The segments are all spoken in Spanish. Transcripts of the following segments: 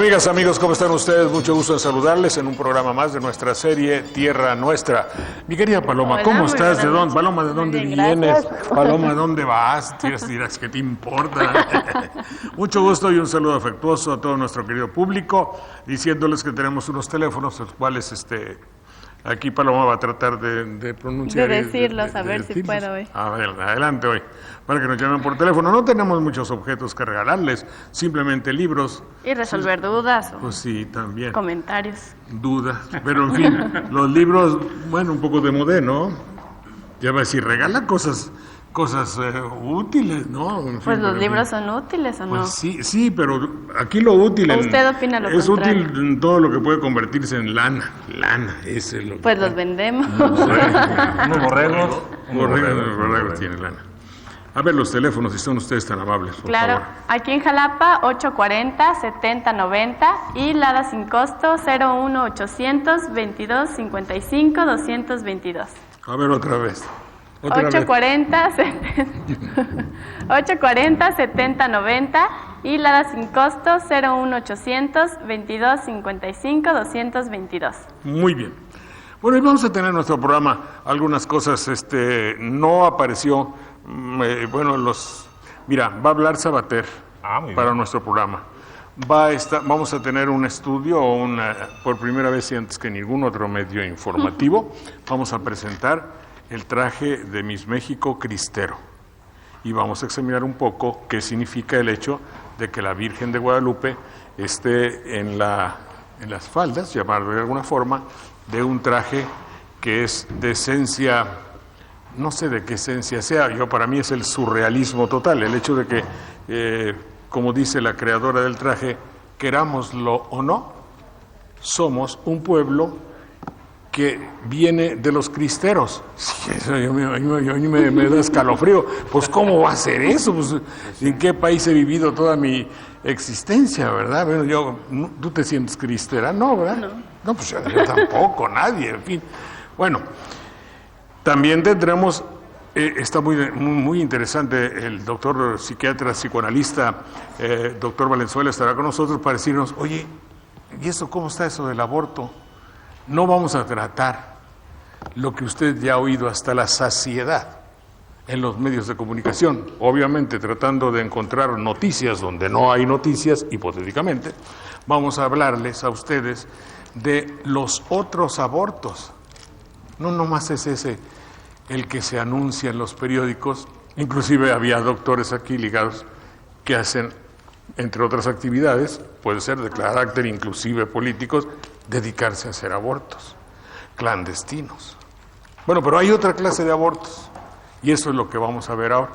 Amigas, amigos, ¿cómo están ustedes? Mucho gusto en saludarles en un programa más de nuestra serie Tierra Nuestra. Mi querida Paloma, Hola, ¿cómo estás? ¿De dónde? Paloma, ¿de dónde vienes? Gracias. Paloma, ¿de dónde vas? Dirás, ¿qué te importa? Mucho gusto y un saludo afectuoso a todo nuestro querido público, diciéndoles que tenemos unos teléfonos, los cuales aquí Paloma va a tratar de pronunciar. De decirlos, a ver si puedo hoy. A ver, adelante hoy, para que nos llamen por teléfono. No tenemos muchos objetos que regalarles, simplemente libros. Y resolver dudas o Pues sí, también. comentarios. Dudas, pero en fin, los libros, bueno, un poco de modé, ¿no? Ya va a decir, regala cosas útiles, ¿no? En fin, Pues los pero libros son útiles, ¿o no? pues sí, pero aquí lo útil ¿O usted opina lo es contrario? útil en todo lo que puede convertirse en lana, ese es lo que... Pues los vendemos. Unos borregos. Borregos tiene lana. A ver los teléfonos, si son ustedes tan amables, por Claro, favor. aquí en Jalapa 840-7090 y Lada sin costo 01800 22 55 222. A ver otra vez. 840-7090 y Lada sin costo 01800 22 55 222. Muy bien. Bueno, y vamos a tener en nuestro programa algunas cosas, no apareció, mira, va a hablar Sabater para nuestro programa. Vamos a tener un estudio, por primera vez y antes que ningún otro medio informativo, vamos a presentar el traje de Miss México Cristero. Y vamos a examinar un poco qué significa el hecho de que la Virgen de Guadalupe esté en las faldas, llamarlo de alguna forma, de un traje que es de esencia, no sé de qué esencia sea, para mí es el surrealismo total, el hecho de que, como dice la creadora del traje, querámoslo o no, somos un pueblo que viene de los cristeros. Sí, eso a mí me da escalofrío. Pues, ¿cómo va a ser eso? Pues, ¿en qué país he vivido toda mi existencia, verdad? Bueno, ¿tú te sientes cristera? No, ¿verdad? No, pues yo tampoco, nadie, en fin. Bueno, también tendremos, está muy interesante, el doctor psiquiatra, psicoanalista, doctor Valenzuela estará con nosotros para decirnos, oye, ¿y eso cómo está eso del aborto? No vamos a tratar lo que usted ya ha oído hasta la saciedad en los medios de comunicación, obviamente tratando de encontrar noticias donde no hay noticias, hipotéticamente. Vamos a hablarles a ustedes de los otros abortos. No nomás es ese el que se anuncia en los periódicos, inclusive había doctores aquí ligados que hacen, entre otras actividades, puede ser de carácter inclusive políticos, dedicarse a hacer abortos clandestinos. Bueno, pero hay otra clase de abortos y eso es lo que vamos a ver ahora.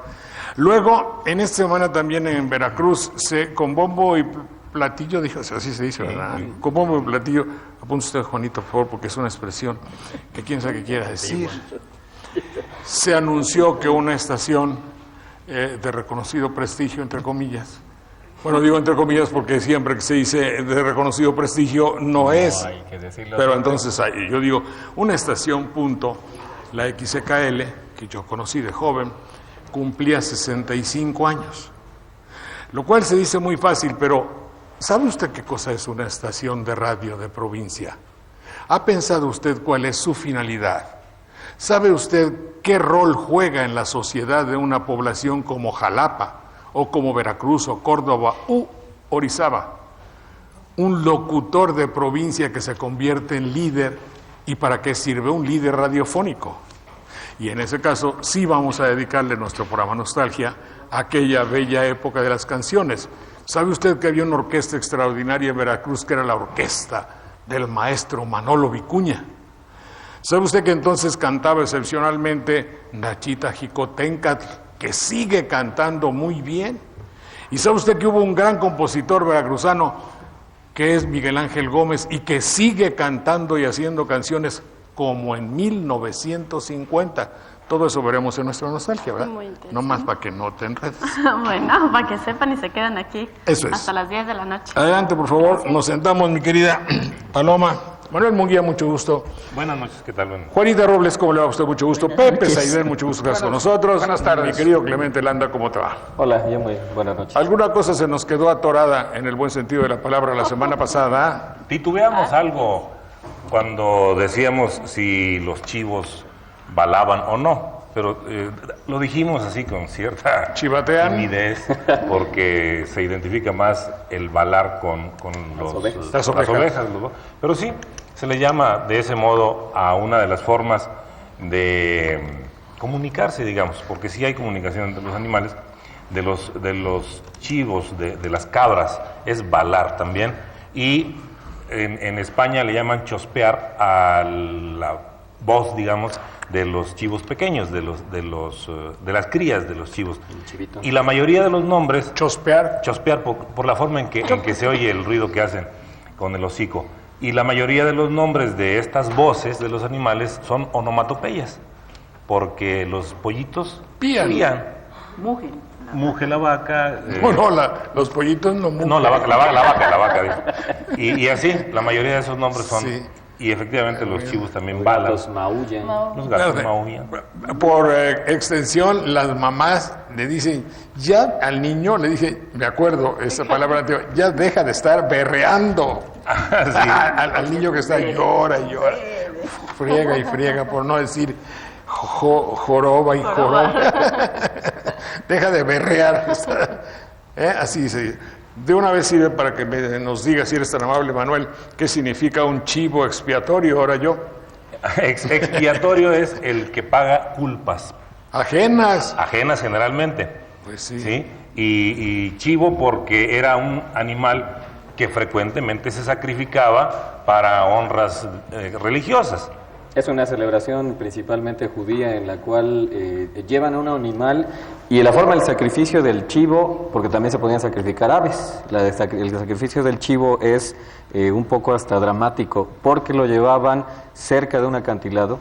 Luego, en esta semana también en Veracruz, con bombo y platillo, así se dice, ¿verdad? Con bombo y platillo, apunte usted, Juanito, por favor, porque es una expresión que quién sabe qué quiera decir. Se anunció que una estación de reconocido prestigio, entre comillas, bueno, digo entre comillas porque siempre que se dice de reconocido prestigio no es, pero entonces yo digo, una estación punto, la XCKL, que yo conocí de joven, cumplía 65 años, lo cual se dice muy fácil, pero ¿sabe usted qué cosa es una estación de radio de provincia? ¿Ha pensado usted cuál es su finalidad? ¿Sabe usted qué rol juega en la sociedad de una población como Jalapa, o como Veracruz, o Córdoba, u Orizaba? Un locutor de provincia que se convierte en líder, ¿y para qué sirve un líder radiofónico? Y en ese caso sí vamos a dedicarle nuestro programa Nostalgia a aquella bella época de las canciones. ¿Sabe usted que había una orquesta extraordinaria en Veracruz que era la orquesta del maestro Manolo Vicuña? ¿Sabe usted que entonces cantaba excepcionalmente Nachita Jicotencatl, que sigue cantando muy bien? ¿Y sabe usted que hubo un gran compositor veracruzano que es Miguel Ángel Gómez y que sigue cantando y haciendo canciones como en 1950? Todo eso veremos en nuestra nostalgia, ¿verdad? Muy interesante. No más para que no te enredes. Bueno, para que sepan y se quedan aquí. Eso es. Hasta las 10 de la noche. Adelante, por favor. Nos sentamos, mi querida Paloma. Manuel Munguía, mucho gusto. Buenas noches, ¿qué tal? Juanita Robles, ¿cómo le va a usted? Mucho gusto. Pepe Saidén, mucho gusto que estás con nosotros. Buenas tardes. Mi querido Clemente Landa, ¿cómo te va? Hola, yo muy buenas noches. ¿Alguna cosa se nos quedó atorada en el buen sentido de la palabra la semana pasada? Titubeamos algo cuando decíamos si los chivos balaban o no, pero lo dijimos así con cierta ¿Chivatean? timidez, porque se identifica más el balar con Las ovejas. Pero sí, se le llama de ese modo a una de las formas de comunicarse, digamos, porque sí hay comunicación entre los animales, de los chivos, de las cabras, es balar también, y en España le llaman chospear a la voz, digamos, de los chivos pequeños, de las crías de los chivos. Y la mayoría de los nombres... Chospear por la forma en que se oye el ruido que hacen con el hocico. Y la mayoría de los nombres de estas voces de los animales son onomatopeyas, porque los pollitos pían. Muge la vaca. Los pollitos no mugen. No, la vaca. Y así, la mayoría de esos nombres son... Sí. Y efectivamente los chivos también balan. Los maullan. Los gatos maullan. Por extensión, las mamás le dicen, ya al niño, le dije, me acuerdo esa palabra antigua, ya deja de estar berreando. Sí. Al niño que está llora y llora, friega y friega, por no decir joroba y joroba. Deja de berrear. Así se dice. De una vez sirve para que nos diga, si eres tan amable, Manuel, qué significa un chivo expiatorio, ahora yo. Expiatorio es el que paga culpas. Ajenas. Ajenas generalmente. Pues sí. ¿Sí? Y chivo porque era un animal que frecuentemente se sacrificaba para honras religiosas. Es una celebración principalmente judía en la cual llevan a un animal y la forma del sacrificio del chivo, porque también se podían sacrificar aves, el sacrificio del chivo es un poco hasta dramático, porque lo llevaban cerca de un acantilado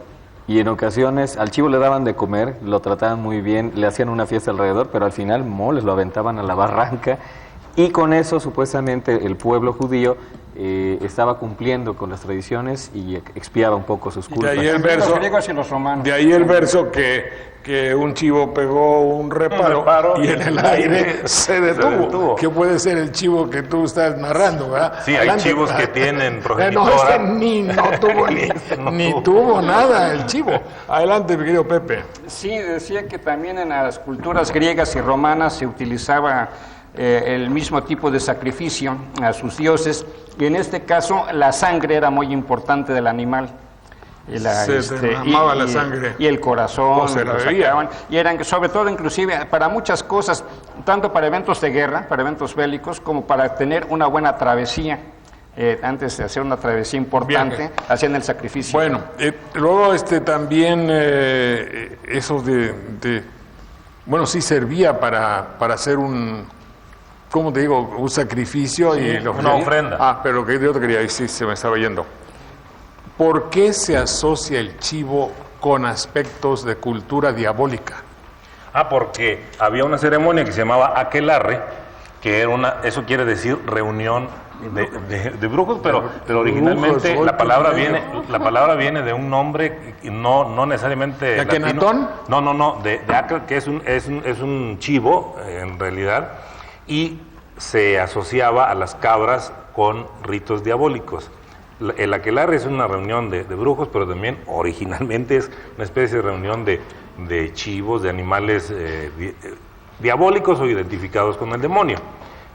y en ocasiones al chivo le daban de comer, lo trataban muy bien, le hacían una fiesta alrededor, pero al final moles lo aventaban a la barranca y con eso supuestamente el pueblo judío estaba cumpliendo con las tradiciones y expiaba un poco sus culpas. De ahí el verso, los griegos y los romanos. De ahí el verso que un chivo pegó un reparo y en el aire se detuvo. ¿Qué puede ser el chivo que tú estás narrando, verdad? Sí, hay chivos que tienen No, progenitora. no tuvo ni tuvo nada el chivo. Adelante, mi querido Pepe. Sí, decía que también en las culturas griegas y romanas se utilizaba el mismo tipo de sacrificio a sus dioses, y en este caso la sangre era muy importante del animal. Se derramaba la sangre. Y el corazón, se la lo bebía. sacaban, y eran sobre todo inclusive para muchas cosas, tanto para eventos de guerra, para eventos bélicos, como para tener una buena travesía. Antes de hacer una travesía importante, hacían el sacrificio. Bueno, luego también eso bueno, sí servía para hacer ¿cómo te digo? Un sacrificio y una ofrenda. Pero lo que yo te quería decir, se me estaba yendo. ¿Por qué se asocia el chivo con aspectos de cultura diabólica? Porque había una ceremonia que se llamaba aquelarre, que era eso quiere decir reunión de brujos, pero originalmente brujos, la palabra viene de un nombre no necesariamente ¿De latino. Akenatón? No, de acre, que es un chivo en realidad, y se asociaba a las cabras con ritos diabólicos. El aquelarre es una reunión de brujos, pero también originalmente es una especie de reunión de chivos, de animales diabólicos o identificados con el demonio.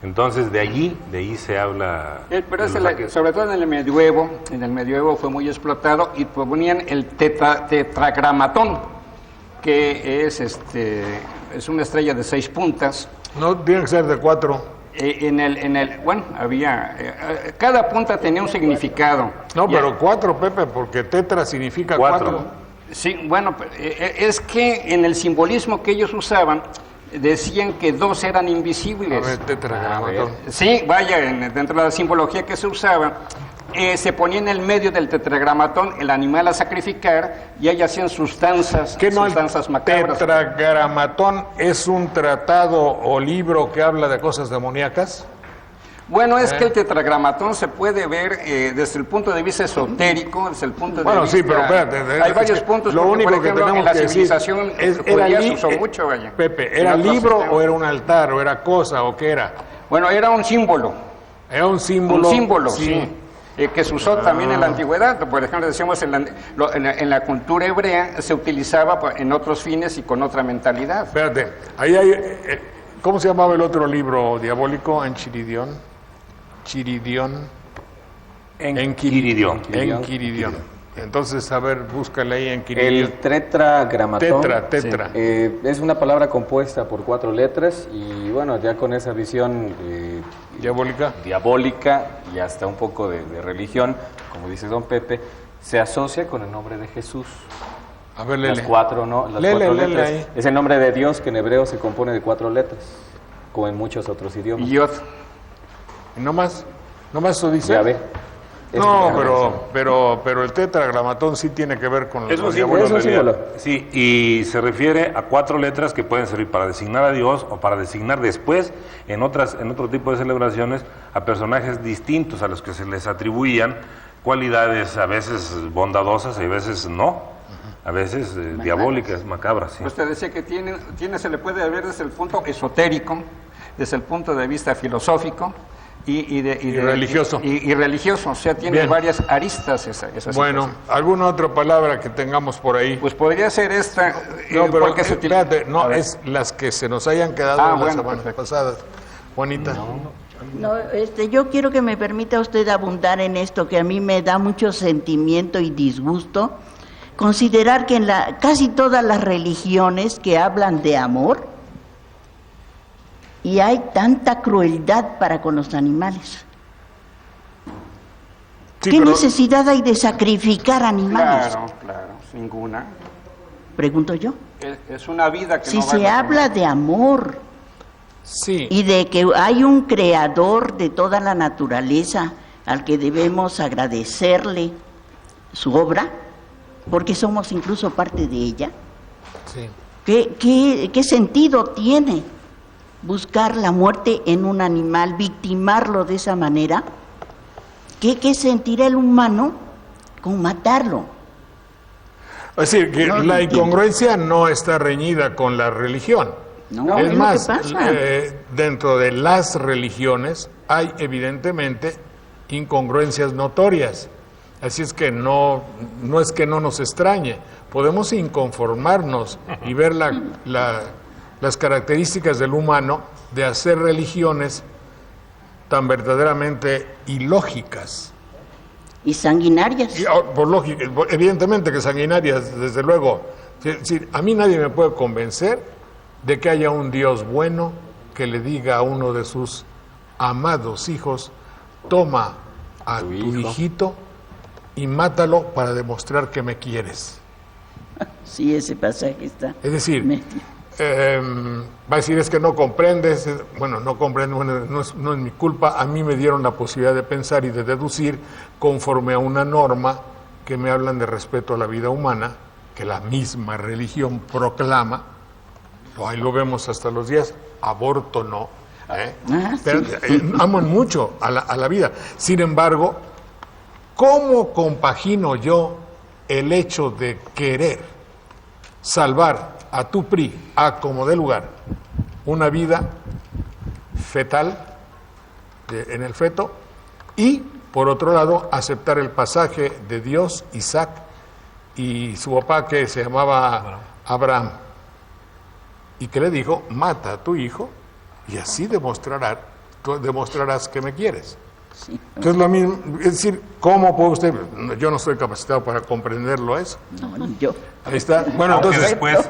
Entonces de ahí se habla. Pero sobre todo en el medioevo fue muy explotado y proponían el tetragramatón, que es una estrella de 6 puntas. No, tiene que ser de 4. Cada punta tenía un significado. No, pero 4, Pepe, porque tetra significa 4. Sí, bueno, es que en el simbolismo que ellos usaban, decían que 2 eran invisibles. A ver, tetragramatón. Sí, dentro de la simbología que se usaba, se ponía en el medio del tetragramatón el animal a sacrificar y ahí hacían sus danzas, danzas macabras. ¿Tetragramatón es un tratado o libro que habla de cosas demoníacas? Bueno, es que el tetragramatón se puede ver desde el punto de vista esotérico, desde el punto de vista... sí, pero espérate. Hay varios puntos, lo porque, único por ejemplo, que tenemos en la que civilización judía se usó mucho, vaya. Pepe, ¿era libro o era un altar, o era cosa, o qué era? Bueno, era un símbolo. Era un símbolo. Un símbolo, sí. Que se usó también en la antigüedad. Por ejemplo, decíamos en la cultura hebrea se utilizaba en otros fines y con otra mentalidad. Espérate, ahí hay... ¿Cómo se llamaba el otro libro diabólico? Enquiridión. Entonces, a ver, búscale ahí Enquiridión. El tetragramatón. Tetra. Es una palabra compuesta por 4 letras y bueno, ya con esa visión diabólica y hasta un poco de religión, como dice don Pepe, se asocia con el nombre de Jesús. A ver, léele. Las cuatro letras. Ahí. Es el nombre de Dios que en hebreo se compone de 4 letras, como en muchos otros idiomas. Yod. ¿No más eso dice? Ya ve. No, pero el tetragramatón sí tiene que ver con Es un símbolo. Sí, y se refiere a 4 letras que pueden servir para designar a Dios o para designar después, en otro tipo de celebraciones, a personajes distintos a los que se les atribuían cualidades a veces bondadosas y a veces no. A veces diabólicas, macabras. Sí. Usted decía que se le puede ver desde el punto esotérico, desde el punto de vista filosófico y religioso. Y religioso, o sea, tiene Bien. varias aristas esa Bueno, situación. ¿alguna otra palabra que tengamos por ahí? Pues podría ser esta. No, pero porque espérate, no, es las que se nos hayan quedado las semanas perfecto. pasadas. Juanita. No, yo quiero que me permita usted abundar en esto que a mí me da mucho sentimiento y disgusto. Considerar que en casi todas las religiones que hablan de amor, y hay tanta crueldad para con los animales. Sí, ¿Qué pero- necesidad hay de sacrificar animales? Claro, ninguna. Pregunto yo. Es una vida que Si no se vale habla de amor Sí. y de que hay un creador de toda la naturaleza al que debemos agradecerle su obra, porque somos incluso parte de ella, Sí. ¿qué sentido tiene buscar la muerte en un animal, victimarlo de esa manera? ¿Qué sentirá el humano con matarlo? Es decir, que No lo la entiendo. incongruencia no está reñida con la religión. No, es es lo más, que pasa. dentro de las religiones hay evidentemente incongruencias notorias. Así es que no es que no nos extrañe. Podemos inconformarnos y ver las características del humano de hacer religiones tan verdaderamente ilógicas. Y sanguinarias. Y, por lógica, evidentemente que sanguinarias, desde luego. Es decir, a mí nadie me puede convencer de que haya un Dios bueno que le diga a uno de sus amados hijos, toma a tu hijito y mátalo para demostrar que me quieres. Sí, ese pasaje está. Es decir, metido. va a decir, es que no comprendes. Bueno, no comprendo, bueno, no es mi culpa. A mí me dieron la posibilidad de pensar y de deducir conforme a una norma que me hablan de respeto a la vida humana, que la misma religión proclama. Ahí lo vemos hasta los días. Aborto no. Pero, aman mucho a la vida. Sin embargo, ¿cómo compagino yo el hecho de querer salvar a tu PRI, a como dé lugar, una vida fetal en el feto, y por otro lado aceptar el pasaje de Dios, Isaac y su papá que se llamaba Abraham, y que le dijo, mata a tu hijo y así demostrarás que me quieres? Sí. Entonces lo mismo, es decir, ¿cómo puede usted? Yo no estoy capacitado para comprenderlo eso. No, ni yo. Ahí está. Bueno, Aunque entonces. después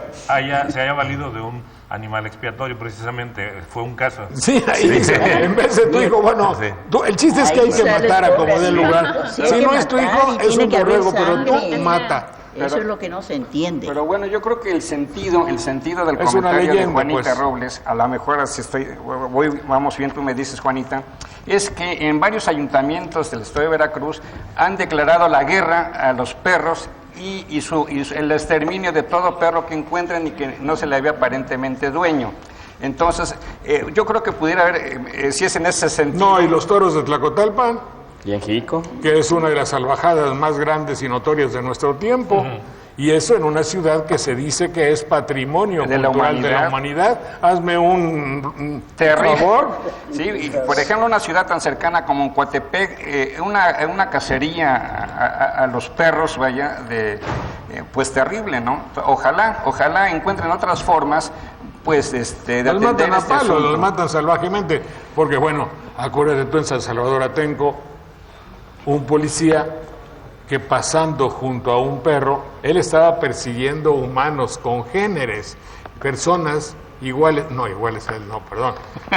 se haya valido de un animal expiatorio, precisamente, fue un caso. Sí, ahí dice, en vez de tu hijo, bueno, Sí. el chiste es que hay que matar a como dé lugar. Sí, hay Si que no es tu matar hijo, y es tiene un que haber borrego, pero tú sangre. mata. Eso es lo que no se entiende. Pero bueno, yo creo que el sentido del Es una comentario leyenda, de Juanita pues. Robles, a lo mejor así vamos bien, tú me dices, Juanita, es que en varios ayuntamientos del estado de Veracruz han declarado la guerra a los perros y el exterminio de todo perro que encuentren y que no se le había aparentemente dueño. Entonces, yo creo que pudiera haber, si es en ese sentido... No, y los toros de Tlacotalpan, ¿Y en Jico? que es una de las salvajadas más grandes y notorias de nuestro tiempo. Y eso en una ciudad que se dice que es patrimonio cultural de la humanidad. Hazme un favor. Sí, y por ejemplo, una ciudad tan cercana como Coatepec, una cacería a los perros, vaya, pues terrible, ¿no? Ojalá encuentren otras formas, pues, de los matan a palos, asunto. los matan salvajemente. Porque, bueno, acuérdate tú en San Salvador Atenco, un policía que pasando junto a un perro, él estaba persiguiendo humanos congéneres, personas iguales, no iguales a él, no, perdón,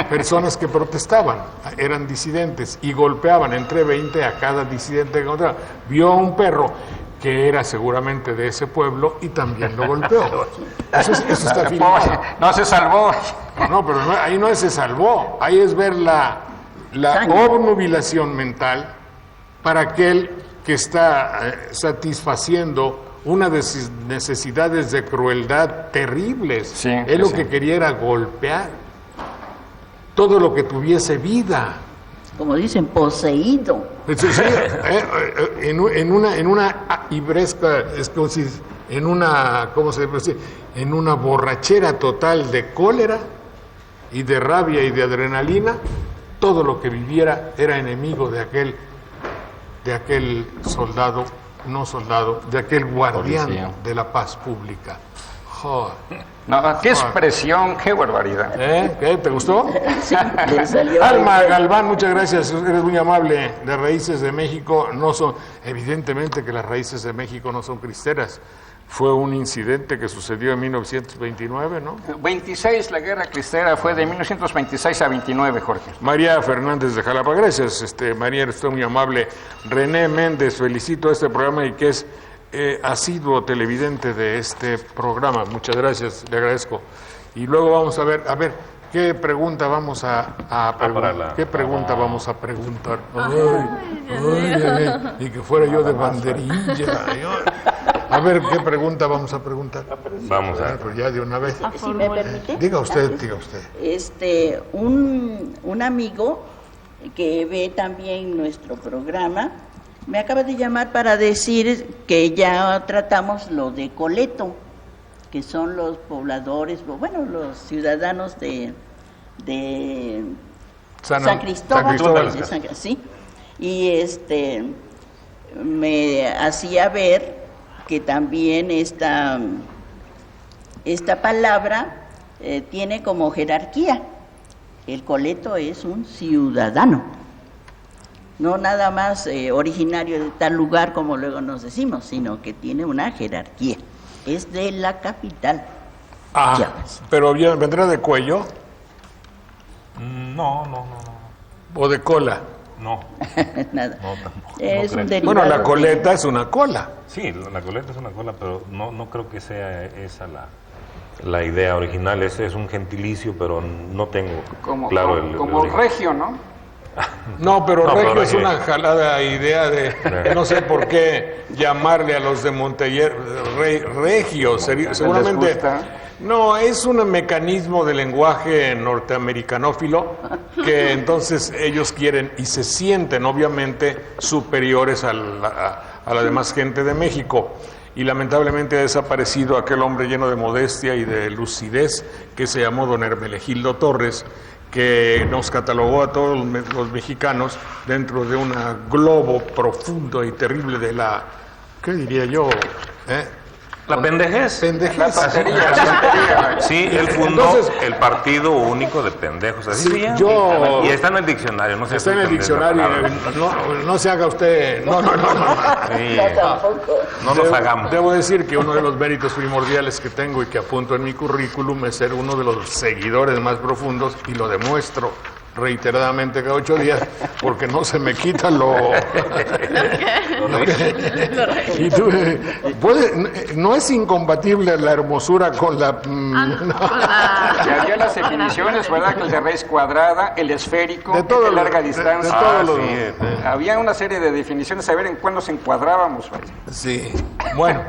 personas que protestaban, eran disidentes y golpeaban entre 20 a cada disidente que encontraba. Vio a un perro que era seguramente de ese pueblo y también lo golpeó. Eso está filmado. No se salvó. No, pero ahí no se salvó, ahí es ver la obnubilación mental para aquel que está satisfaciendo una de sus necesidades de crueldad terribles. Sí, Él lo que quería era golpear todo lo que tuviese vida. Como dicen, poseído. Sí, en una ibresca, es como si en una, ¿cómo se dice? En una borrachera total de cólera y de rabia y de adrenalina, todo lo que viviera era enemigo de aquel soldado, de aquel guardián policía de la paz pública. Joder. No, qué expresión, qué barbaridad. ¿Qué? ¿Te gustó? Sí, le salió. Alma Galván, muchas gracias, eres muy amable. De Raíces de México no son, evidentemente que las Raíces de México no son cristeras. Fue un incidente que sucedió en 1929, ¿no? 26, la guerra cristera fue de 1926 a 29, Jorge. María Fernández de Jalapa, gracias. María, eres muy amable. René Méndez, felicito a este programa y que es asiduo televidente de este programa. Muchas gracias, le agradezco. Y luego vamos a ver, ¿qué pregunta vamos a preguntar? ¿Qué pregunta vamos a preguntar? Ay, y que fuera yo de banderilla. A ver, ¿qué pregunta vamos a preguntar? Vamos a ver. Pues ya de una vez. Si me permite. Diga usted. Un amigo que ve también nuestro programa me acaba de llamar para decir que ya tratamos lo de Coleto, que son los pobladores, bueno, los ciudadanos de San Cristóbal. Sí. Y me hacía ver que también esta palabra tiene como jerarquía. El coleto es un ciudadano, no nada más originario de tal lugar como luego nos decimos, sino que tiene una jerarquía. Es de la capital. ¿Pero vendrá de cuello? No. ¿O de cola? No. Nada. No, tampoco. Es No un creo. derivado. Bueno, la coleta es una cola. Sí, la coleta es una cola, pero no creo que sea esa la idea original. Ese es un gentilicio, pero no tengo claro el origen. Regio, ¿no? No, pero No, regio pero es una jalada idea de, no sé por qué llamarle a los de Monteller regio, seguramente. ¿Les gusta? No, es un mecanismo de lenguaje norteamericanófilo que entonces ellos quieren y se sienten obviamente superiores a la demás gente de México. Y lamentablemente ha desaparecido aquel hombre lleno de modestia y de lucidez que se llamó don Hermenegildo Torres, que nos catalogó a todos los mexicanos dentro de un globo profundo y terrible de la, ¿qué diría yo? La pendejez. Pendejez. Sí, él fundó Entonces, el Partido Único de Pendejos. Así sí, se llama. yo- Y está en el diccionario. No sé Está si en el entendés la diccionario, palabra. no se haga usted, no. Sí, no nos hagamos. Debo decir que uno de los méritos primordiales que tengo y que apunto en mi currículum es ser uno de los seguidores más profundos y lo demuestro reiteradamente cada 8 días porque no se me quita y tú, no es incompatible la hermosura con la... Ya había las definiciones, ¿verdad? Que el de raíz cuadrada, el esférico, De todo el de larga de distancia. todos los- Había una serie de definiciones, a ver en cuál nos encuadrábamos. Sí, bueno.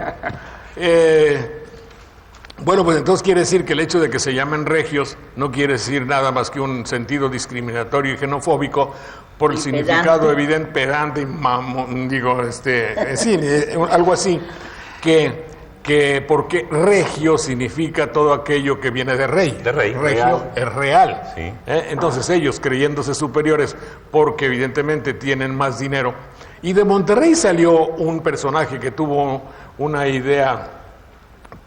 Bueno, pues entonces quiere decir que el hecho de que se llamen regios no quiere decir nada más que un sentido discriminatorio y xenofóbico por el significado evidente, pedante, algo así, que porque regio significa todo aquello que viene de rey. De rey. Regio es real. Sí. Entonces ellos, creyéndose superiores porque evidentemente tienen más dinero. Y de Monterrey salió un personaje que tuvo una idea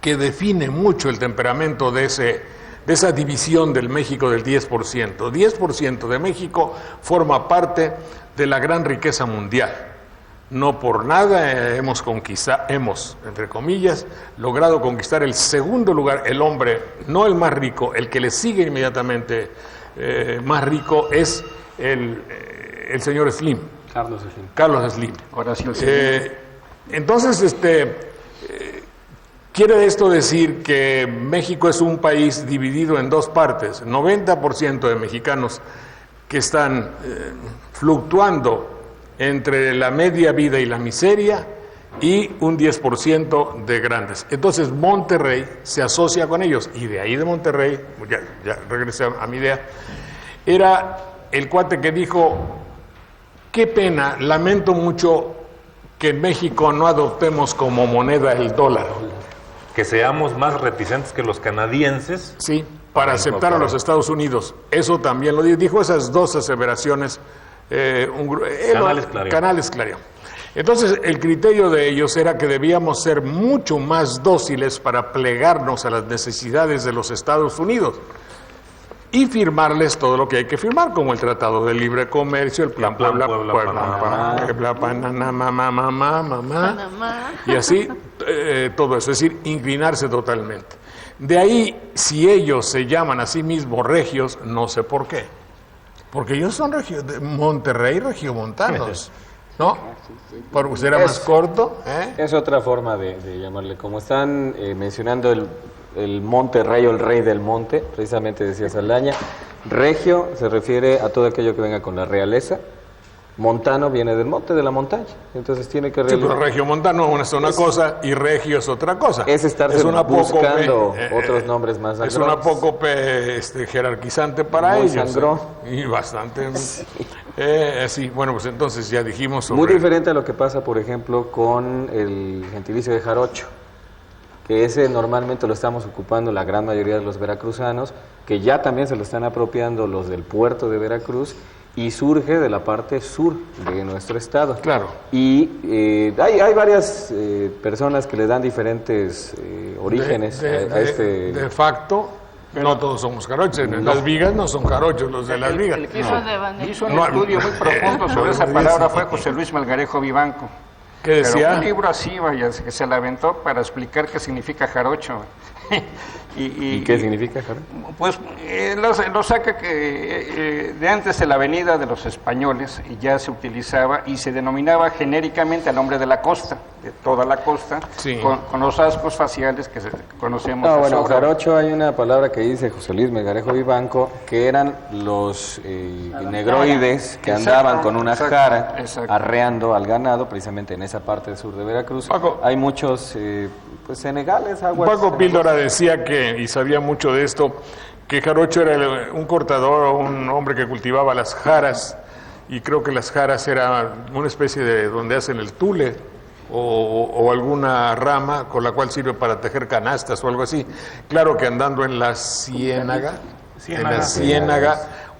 que define mucho el temperamento de esa división del México del 10%. 10% de México forma parte de la gran riqueza mundial. No por nada hemos, entre comillas, logrado conquistar el segundo lugar. El hombre, no el más rico, el que le sigue inmediatamente más rico es el señor Slim. Carlos Slim. Horacio Slim. Entonces, quiere esto decir que México es un país dividido en dos partes. 90% de mexicanos que están fluctuando entre la media vida y la miseria, y un 10% de grandes. Entonces Monterrey se asocia con ellos, y de ahí de Monterrey, ya regresé a mi idea, era el cuate que dijo: qué pena, lamento mucho que en México no adoptemos como moneda el dólar. Que seamos más reticentes que los canadienses. Sí, para aceptar a los Estados Unidos. Eso también lo dijo, esas dos aseveraciones. Canales Clarín. Entonces, el criterio de ellos era que debíamos ser mucho más dóciles para plegarnos a las necesidades de los Estados Unidos y firmarles todo lo que hay que firmar, como el Tratado de Libre Comercio, el Plan Puebla, y así todo eso, es decir, inclinarse totalmente. De ahí, si ellos se llaman a sí mismos regios, no sé por qué. Porque ellos son de Monterrey, regiomontanos, ¿no? Porque será más corto. Es otra forma de llamarle. Como están mencionando el Monterrey o el rey del monte, precisamente decía Saldaña, regio se refiere a todo aquello que venga con la realeza. Montano viene del monte, de la montaña. Entonces tiene que... Sí, pero regiomontano es una cosa y regio es otra cosa. Es estarse buscando otros nombres más sangrones. Es una poco jerarquizante para muy ellos. Sangró. Y bastante. Sí, bueno, pues entonces ya dijimos sobre... Muy diferente a lo que pasa, por ejemplo, con el gentilicio de jarocho, que ese normalmente lo estamos ocupando la gran mayoría de los veracruzanos, que ya también se lo están apropiando los del puerto de Veracruz, y surge de la parte sur de nuestro estado. Claro. Y hay varias personas que le dan diferentes orígenes a este... De facto, no todos somos jarochos. Las Vigas no son jarochos, los de Las Vigas. El que hizo un estudio muy profundo sobre esa palabra fue José Luis Melgarejo Vivanco. ¿Qué decía? Pero un libro así, vaya, que se la aventó para explicar qué significa jarocho. ¿Y qué significa jarocho? Pues lo saca que de antes de la venida de los españoles ya se utilizaba y se denominaba genéricamente al hombre de la costa, de toda la costa, sí, con los rasgos faciales que conocemos. No, bueno, jarocho hay una palabra que dice José Luis Melgarejo Vivanco, que eran los negroides que andaban con una jara arreando al ganado, precisamente en esa parte del sur de Veracruz. Paco, hay muchos senegales, aguas. Paco Píldora decía que, y sabía mucho de esto, que jarocho era un cortador o un hombre que cultivaba las jaras, y creo que las jaras era una especie de donde hacen el tule o alguna rama con la cual sirve para tejer canastas o algo así. Claro que andando en la ciénaga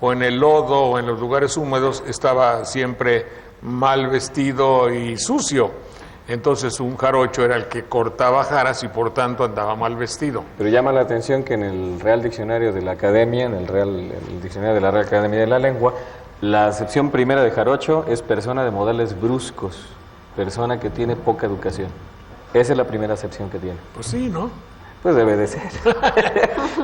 o en el lodo o en los lugares húmedos estaba siempre mal vestido y sucio. Entonces un jarocho era el que cortaba jaras y por tanto andaba mal vestido. Pero llama la atención que en el Real Diccionario de la Academia, el Diccionario de la Real Academia de la Lengua, la acepción primera de jarocho es persona de modales bruscos, persona que tiene poca educación. Esa es la primera acepción que tiene. Pues sí, ¿no? Pues debe de ser.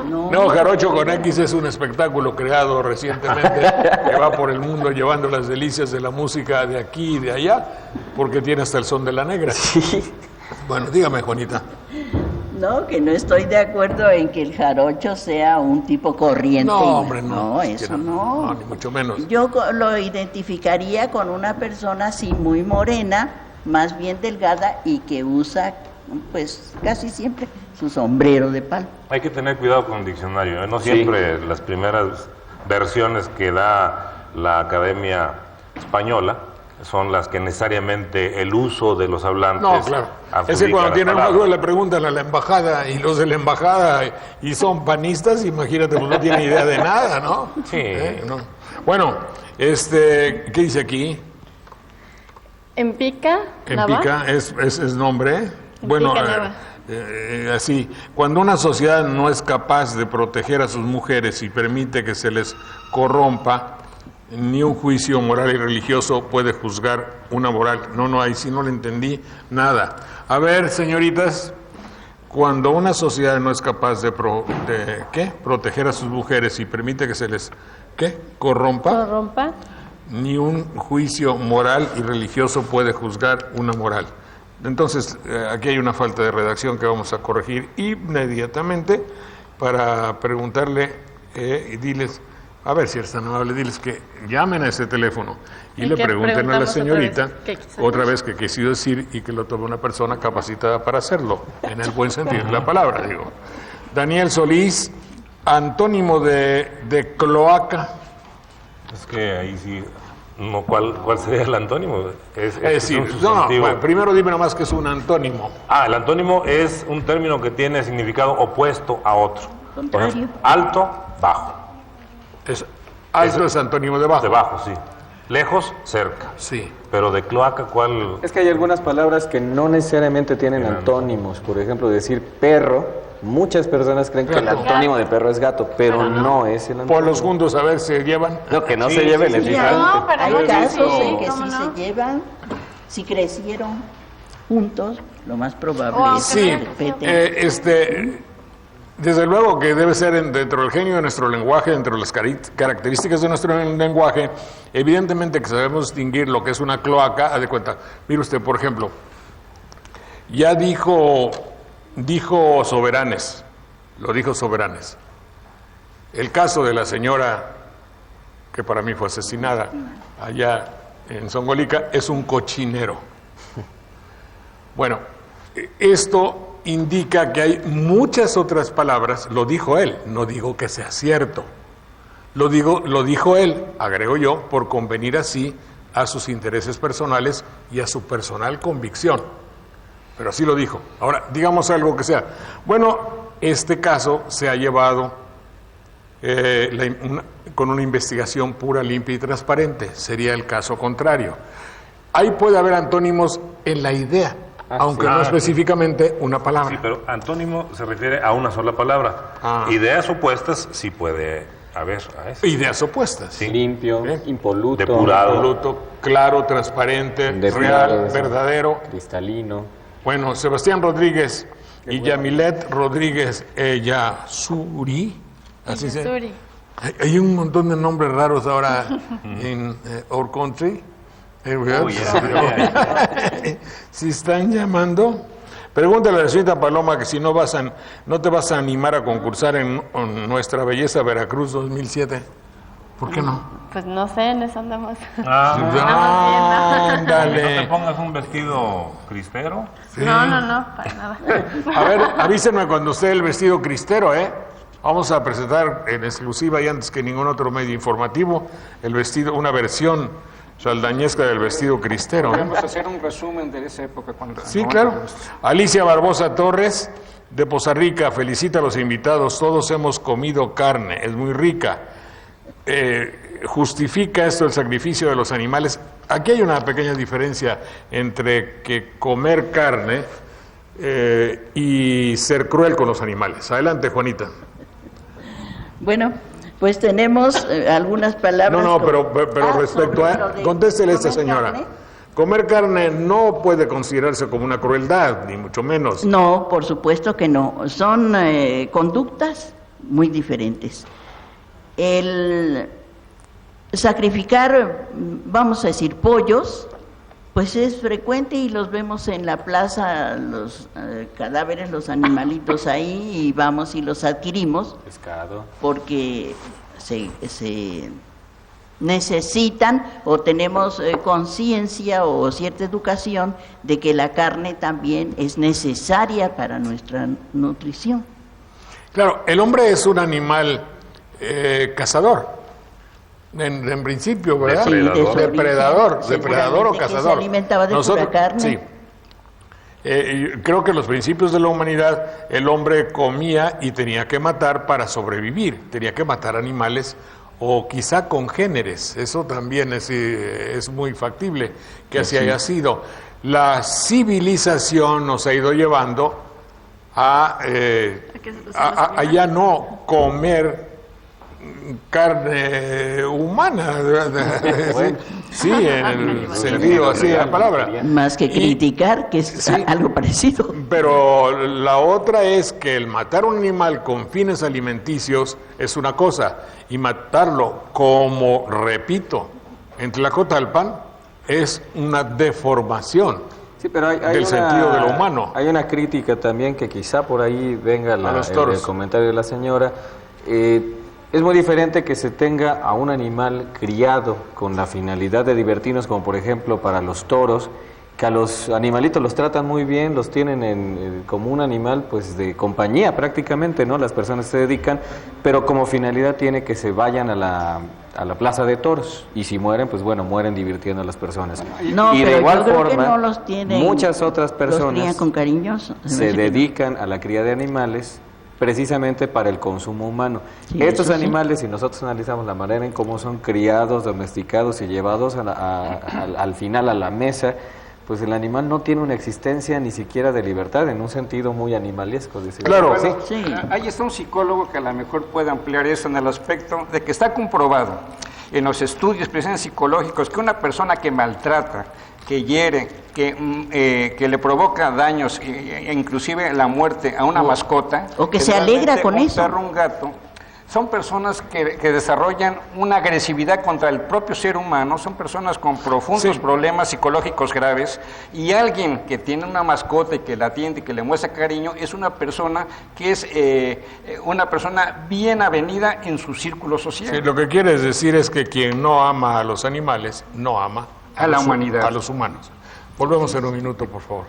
No, Jarocho con X es un espectáculo creado recientemente que va por el mundo llevando las delicias de la música de aquí y de allá, porque tiene hasta el son de la negra. Sí. Bueno, dígame, Juanita. No, que no estoy de acuerdo en que el jarocho sea un tipo corriente. No, hombre, no. No, eso no. No, ni mucho menos. Yo lo identificaría con una persona así muy morena, más bien delgada y que usa pues casi siempre su sombrero de palo. Hay que tener cuidado con el diccionario, ¿eh? No siempre las primeras versiones que da la Academia Española son las que necesariamente el uso de los hablantes. No, claro. Es que cuando tienen una duda le preguntan a la embajada y los de la embajada y son panistas, imagínate, pues no tienen idea de nada, ¿no? Sí. No. Bueno, ¿qué dice aquí? Empica, Empica es nombre. Bueno, Nava. así, cuando una sociedad no es capaz de proteger a sus mujeres y permite que se les corrompa, ni un juicio moral y religioso puede juzgar una moral. No, ahí sí no le entendí nada. A ver, señoritas, cuando una sociedad no es capaz de proteger a sus mujeres y permite que se les corrompa, ni un juicio moral y religioso puede juzgar una moral. Entonces, aquí hay una falta de redacción que vamos a corregir inmediatamente para preguntarle y diles, a ver si eres tan amable, diles que llamen a ese teléfono y le pregunten a la señorita otra vez qué quiso decir y que lo tome una persona capacitada para hacerlo, en el buen sentido de la palabra, digo. Daniel Solís, antónimo de cloaca. Es que ahí sí, no, ¿cuál sería el antónimo? Es decir, bueno, primero dime nomás que es un antónimo. El antónimo es un término que tiene significado opuesto a otro. Por ejemplo, alto, bajo. Alto es antónimo de bajo. De bajo, sí. Lejos, cerca. Sí. Pero de cloaca, ¿cuál? Es que hay algunas palabras que no necesariamente tienen antónimos. Por ejemplo, decir perro, muchas personas creen que el antónimo de perro es gato, pero no es el antónimo. Por los juntos, a ver, ¿se llevan? No, que no se lleven, es diferente. No, pero Hay no, casos sí, en que ¿cómo sí no? se llevan, si crecieron juntos, lo más probable es Sí, que respeten. desde luego que debe ser dentro del genio de nuestro lenguaje, dentro de las características de nuestro lenguaje, evidentemente que sabemos distinguir lo que es una cloaca. Haz de cuenta, mire usted, por ejemplo, ya dijo Soberanes, lo dijo Soberanes. El caso de la señora que para mí fue asesinada allá en Zongolica es un cochinero. Bueno, esto indica que hay muchas otras palabras, lo dijo él, no digo que sea cierto, lo dijo él, agrego yo, por convenir así a sus intereses personales y a su personal convicción, pero así lo dijo. Ahora, digamos algo que sea, bueno, este caso se ha llevado con una investigación pura, limpia y transparente, sería el caso contrario. Ahí puede haber antónimos en la idea, aunque no específicamente una palabra. Sí, pero antónimo se refiere a una sola palabra. Ideas opuestas sí puede haber. Ideas opuestas. Sí. Limpio, impoluto, depurado, claro, transparente, real, verdadero, cristalino. Bueno, Sebastián Rodríguez y Yamilet Rodríguez Yasuri, así se. Yasuri. Hay un montón de nombres raros ahora en Our Country. Si están llamando, pregúntale a la señorita Paloma que si no te vas a animar a concursar en Nuestra Belleza Veracruz 2007. ¿Por qué no? Pues no sé, en eso andamos. Ándale. ¿No te pongas un vestido cristero? Sí. No, para nada. A ver, avísenme cuando esté el vestido cristero, Vamos a presentar en exclusiva y antes que ningún otro medio informativo el vestido, una versión saldañesca del vestido cristero. Podemos hacer un resumen de esa época. Sí, claro. Alicia Barbosa Torres, de Poza Rica, felicita a los invitados. Todos hemos comido carne, es muy rica. Justifica esto el sacrificio de los animales. Aquí hay una pequeña diferencia entre que comer carne y ser cruel con los animales. Adelante, Juanita. Bueno, pues tenemos algunas palabras. Pero respecto a... Contéstele a esta señora. Carne. Comer carne no puede considerarse como una crueldad, ni mucho menos. No, por supuesto que no. Son conductas muy diferentes. El sacrificar, vamos a decir, pollos, pues es frecuente y los vemos en la plaza, los cadáveres, los animalitos ahí, y vamos y los adquirimos. Pescado. Porque necesitan o tenemos conciencia o cierta educación de que la carne también es necesaria para nuestra nutrición. Claro, el hombre es un animal cazador, en principio, ¿verdad? Depredador o cazador. Se alimentaba de pura carne. Sí. Creo que en los principios de la humanidad el hombre comía y tenía que matar para sobrevivir, tenía que matar animales o quizá congéneres, eso también es muy factible que así haya sido. La civilización nos ha ido llevando a ya no comer carne humana, sí, en el sentido así de la palabra. Más que criticar, que es algo parecido. Pero la otra es que el matar un animal con fines alimenticios es una cosa, y matarlo, como repito, en Tlacotalpan, es una deformación. Sí, pero del sentido de lo humano. Hay una crítica también que quizá por ahí venga el comentario de la señora. Es muy diferente que se tenga a un animal criado con la finalidad de divertirnos, como por ejemplo para los toros, que a los animalitos los tratan muy bien, los tienen como un animal pues de compañía prácticamente, ¿no? Las personas se dedican, pero como finalidad tiene que se vayan a la plaza de toros, y si mueren, pues bueno, mueren divirtiendo a las personas. No, y pero de igual yo creo forma, que no los tienen, muchas otras personas los con cariñoso. se dedican a la cría de animales precisamente para el consumo humano. Sí, estos eso sí. animales, si nosotros analizamos la manera en cómo son criados, domesticados y llevados al final a la mesa, pues el animal no tiene una existencia ni siquiera de libertad, en un sentido muy animalesco. Claro, bueno, sí. Ahí está un psicólogo que a lo mejor puede ampliar eso en el aspecto de que está comprobado en los estudios precisamente psicológicos que una persona que maltrata, que hiere, que le provoca daños, e inclusive la muerte a una mascota, o que se alegra con eso. Un perro, un gato, son personas que desarrollan una agresividad contra el propio ser humano, son personas con profundos problemas psicológicos graves, y alguien que tiene una mascota y que la atiende y que le muestra cariño es una persona que es una persona bien avenida en su círculo social. Sí, lo que quieres decir es que quien no ama a los animales, no ama a la humanidad, a los humanos. Volvemos en un minuto, por favor.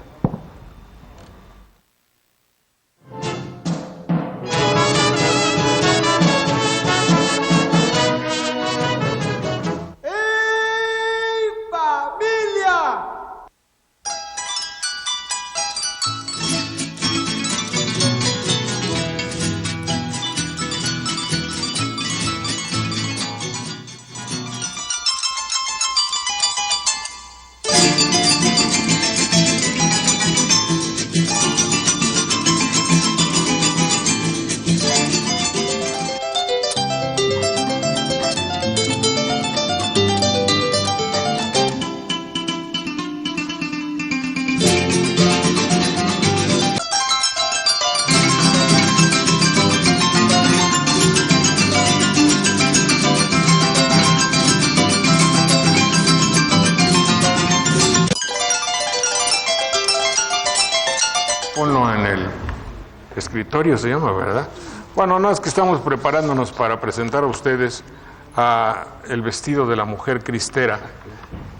Ponlo en el escritorio, se llama, ¿verdad? Bueno, no, es que estamos preparándonos para presentar a ustedes el vestido de la mujer cristera,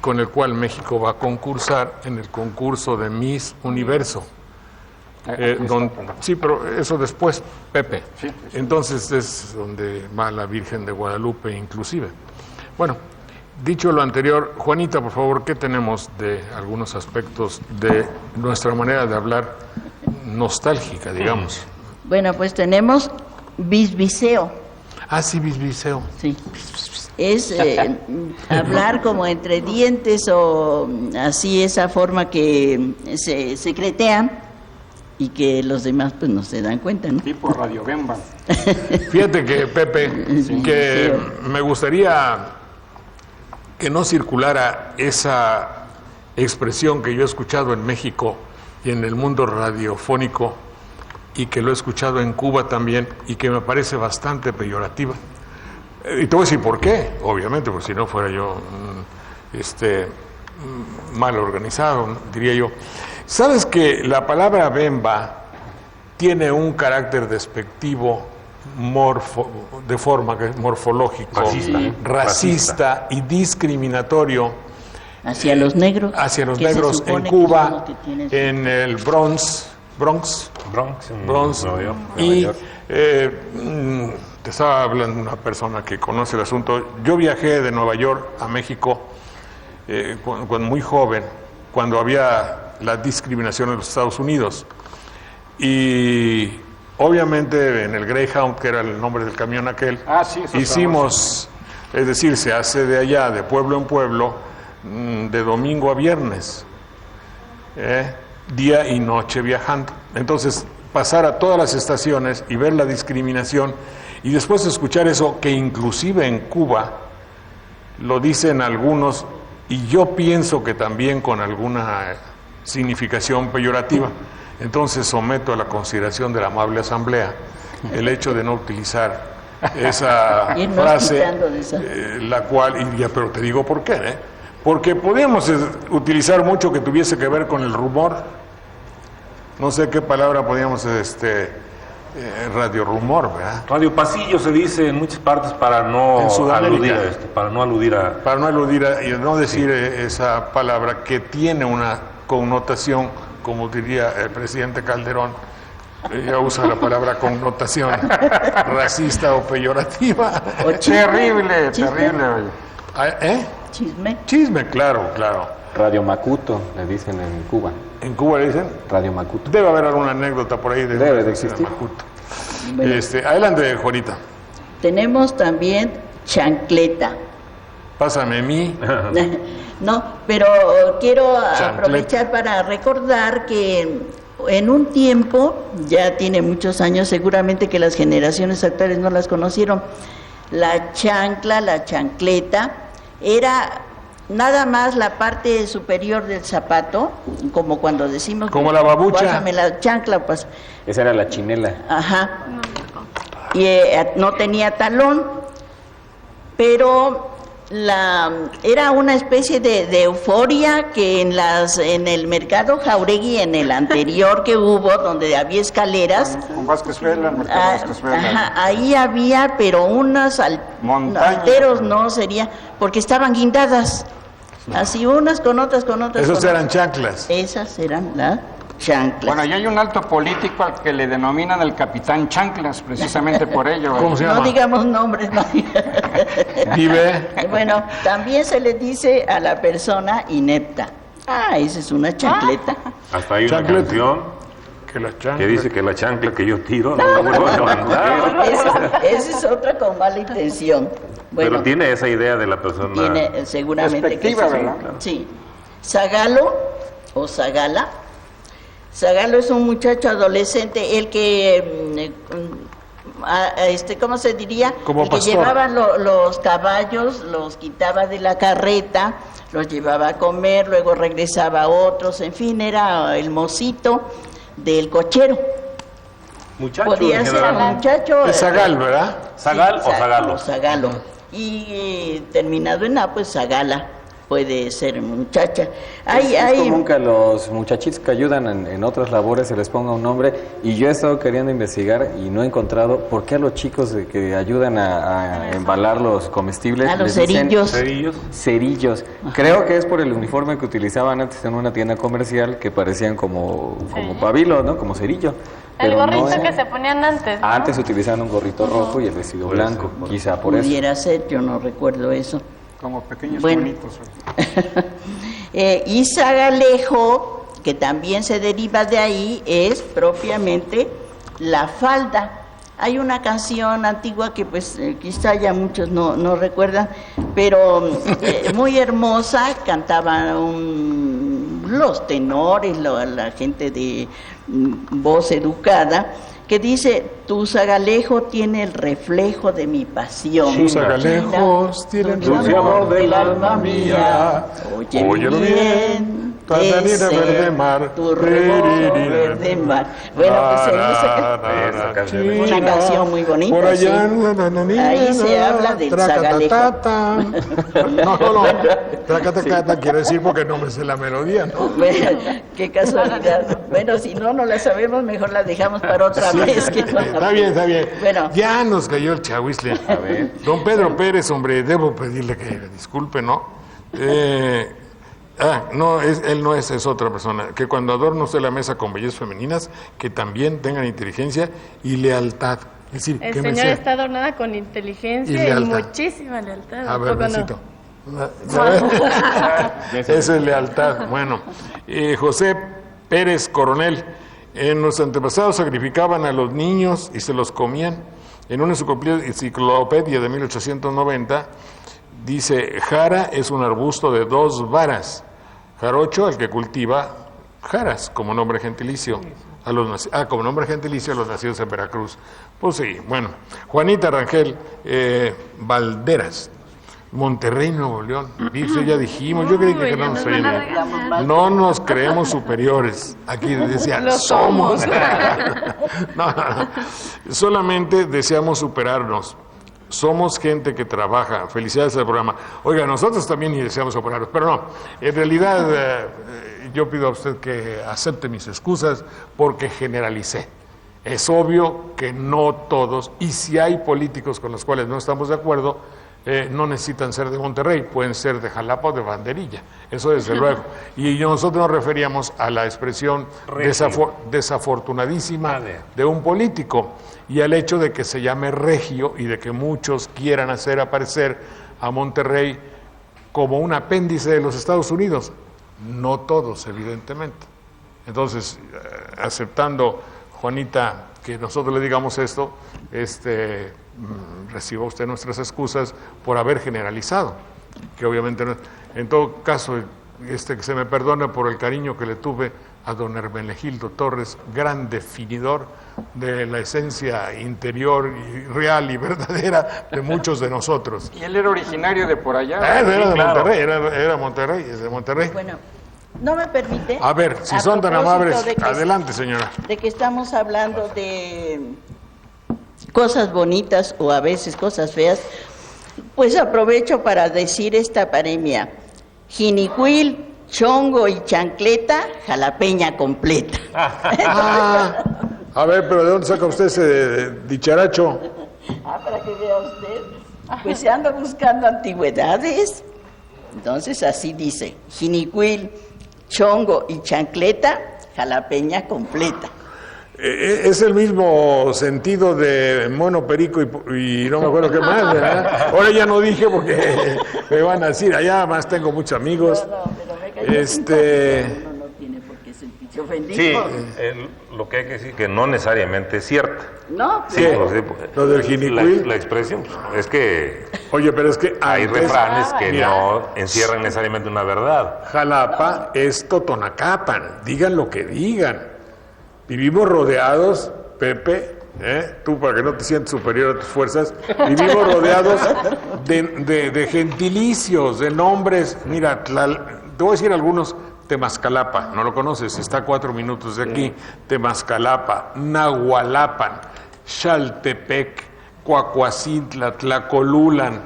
con el cual México va a concursar en el concurso de Miss Universo. Sí, pero eso después, Pepe. Entonces es donde va la Virgen de Guadalupe inclusive. Bueno, dicho lo anterior, Juanita, por favor, ¿qué tenemos de algunos aspectos de nuestra manera de hablar nostálgica, digamos? Bueno, pues tenemos bisbiseo. Ah, sí, bisbiseo. Sí. Es hablar como entre dientes o así, esa forma que se secretean y que los demás pues no se dan cuenta, ¿no? Tipo Radio Bemba. Fíjate que, Pepe, que me gustaría que no circulara esa expresión que yo he escuchado en México y en el mundo radiofónico, y que lo he escuchado en Cuba también, y que me parece bastante peyorativa. Y te voy a decir por qué, obviamente, porque si no fuera yo mal organizado, diría yo. ¿Sabes que la palabra bemba tiene un carácter despectivo de forma morfológico, racista y discriminatorio hacia los negros. Hacia los que se negros en supone que Cuba, son los que tienen su- en el Bronx, en Nueva York. y te estaba hablando una persona que conoce el asunto. Yo viajé de Nueva York a México cuando muy joven, cuando había la discriminación en los Estados Unidos. Y obviamente en el Greyhound, que era el nombre del camión aquel, sí, eso hicimos, es decir, se hace de allá, de pueblo en pueblo, de domingo a viernes, día y noche viajando. Entonces, pasar a todas las estaciones y ver la discriminación y después escuchar eso, que inclusive en Cuba lo dicen algunos, y yo pienso que también con alguna significación peyorativa. Entonces someto a la consideración de la amable asamblea el hecho de no utilizar esa Irnos frase, quitando de esa. la cual, y ya, pero te digo por qué, porque podíamos utilizar mucho que tuviese que ver con el rumor. No sé qué palabra podíamos, radio rumor, ¿verdad? Radio pasillo se dice en muchas partes para no En Sudamérica. aludir a esto, para no aludir a... Para no aludir y no decir esa palabra que tiene una connotación, como diría el presidente Calderón, ella usa la palabra connotación racista o peyorativa. Terrible, Chisme. terrible. Oye. Chisme. Chisme, claro. Radio Macuto, le dicen en Cuba. En Cuba le dicen, Radio Macuto. debe haber alguna anécdota por ahí. Debe de existir. Macuto. Bueno, Adelante, Juanita. tenemos también chancleta. Pásame a mí. No, pero quiero Chancleta. aprovechar para recordar que en un tiempo, ya tiene muchos años, seguramente que las generaciones actuales no las conocieron, la chancla, la chancleta, era nada más la parte superior del zapato, como cuando decimos... Como la babucha. Pásame la chancla, pues... Esa era la chinela. Ajá. Y no tenía talón, pero era una especie de euforia que en el mercado Jauregui, en el anterior que hubo, donde había escaleras, Con Vázquez Vela, el mercado Vázquez Vela. ajá, ahí había, pero unos Montañas. alteros no sería, porque estaban guindadas, así unas con otras, con otras. Esos con eran otras. chanclas. Esas eran las chanclas. Bueno, y hay un alto político al que le denominan el capitán Chanclas, precisamente por ello. ¿Cómo se llama? No digamos nombres, no. Vive. Bueno, también se le dice a la persona inepta. Esa es una chancleta. Hasta hay una Chancleta. canción Que la chancla. que dice que la chancla que yo tiro no la vuelvo a levantar. Esa es otra con mala intención. Bueno, Pero tiene esa idea de la persona. tiene seguramente que Perspectiva, sí. ¿verdad? Sí. Zagalo o Zagala. Zagalo es un muchacho adolescente, el que, ¿cómo se diría? Como el que pastor. llevaba los caballos, los quitaba de la carreta, los llevaba a comer, luego regresaba a otros, en fin, era el mocito del cochero. Muchacho, Podía en ser general. un muchacho. Es Zagal, ¿verdad? ¿Zagal o Zagalo? Zagalo. Y terminado en A, pues Zagala. Puede ser muchacha. Es común que a los muchachitos que ayudan en otras labores se les ponga un nombre, y yo he estado queriendo investigar y no he encontrado por qué a los chicos que ayudan a embalar los comestibles A los les dicen cerillos. ¿Cerillos? cerillos. Creo que es por el uniforme que utilizaban antes en una tienda comercial, que parecían como pabilo, ¿no? Como cerillo. El Pero no gorrito es- que se ponían antes, ¿no? Antes utilizaban un gorrito rojo y el vestido Puede blanco, ser, quizá por eso. Pudiera ser, yo no recuerdo eso. Como pequeños Bueno. bonitos. Y Zagalejo, que también se deriva de ahí, es propiamente la falda. Hay una canción antigua que pues quizá ya muchos no recuerdan, pero muy hermosa, cantaban los tenores, la gente de voz educada, que dice: tu zagalejo tiene el reflejo de mi pasión. Sus zagalejos tienen dulce amor del alma mía. Óyelo bien. Tananina ese, verde mar. tu rebozo verde Bueno, pues una canción muy bonita. Por allá, ¿sí? Ahí se habla del zagaleco. No, tracatacata quiere decir porque no me sé la melodía, ¿no? Bueno, qué casualidad. Bueno, si no la sabemos, mejor la dejamos para otra vez. Que no Está bien. Bueno. Ya nos cayó el chahuizle. A ver. Don Pedro Pérez, hombre, debo pedirle que disculpe, ¿no? No, él no es otra persona. Que cuando adorna usted la mesa con bellezas femeninas, que también tengan inteligencia y lealtad. Es decir, El que señor está adornada con inteligencia y muchísima lealtad. A ver, besito. Eso es lealtad. Bueno, José Pérez Coronel, nuestros antepasados sacrificaban a los niños y se los comían. En una enciclopedia de 1890 dice: jara es un arbusto de 2 varas. Jarocho, el que cultiva jaras, como nombre gentilicio. Como nombre gentilicio a los nacidos en Veracruz. Pues sí, bueno. Juanita Rangel Valderas, Monterrey, Nuevo León. Dice, ya dijimos, yo creí que no nos oían. No nos creemos superiores. Aquí decía, somos. No. Solamente deseamos superarnos. Somos gente que trabaja. Felicidades al programa. Oiga, nosotros también deseamos superarnos, pero no. En realidad, yo pido a usted que acepte mis excusas porque generalicé. Es obvio que no todos, y si hay políticos con los cuales no estamos de acuerdo, no necesitan ser de Monterrey, pueden ser de Jalapa o de Banderilla, eso desde luego. Y nosotros nos referíamos a la expresión desafortunadísima de un político y al hecho de que se llame regio y de que muchos quieran hacer aparecer a Monterrey como un apéndice de los Estados Unidos. No todos, evidentemente. Entonces, aceptando, Juanita, que nosotros le digamos esto, reciba usted nuestras excusas por haber generalizado, que obviamente no, en todo caso que se me perdone por el cariño que le tuve a don Hermenegildo Torres, gran definidor de la esencia interior y real y verdadera de muchos de nosotros. Y él era originario de por allá. Era de Monterrey, era Monterrey, es de Monterrey. Bueno, no me permite. A ver, si son tan amables, adelante, señora. De que estamos hablando de cosas bonitas o a veces cosas feas, pues aprovecho para decir esta paremia: jinicuil, chongo y chancleta, jalapeña completa. A ver, pero ¿de dónde saca usted ese dicharacho? Para que vea usted. Pues se anda buscando antigüedades. Entonces así dice: jinicuil, chongo y chancleta, jalapeña completa. Es el mismo sentido de mono, perico y no me acuerdo qué más, ¿verdad? Ahora ya no dije porque me van a decir, allá más tengo muchos amigos. No, pero me cayó no tiene por qué sentirse ofendido. Sí, lo que hay que decir que no necesariamente es cierto. No, Sí, lo del jinicuil. La expresión es que Oye, pero es que hay refranes que mira, no encierran necesariamente una verdad. Jalapa es Totonacapan, digan lo que digan. Vivimos rodeados, Pepe, tú para que no te sientas superior a tus fuerzas, vivimos rodeados de gentilicios, de nombres. Mira, te voy a decir algunos: Temascalapa, no lo conoces, está a 4 minutos de aquí. Temascalapa, Nahualapan, Xaltepec, Coacuacintla, Tlacolulan,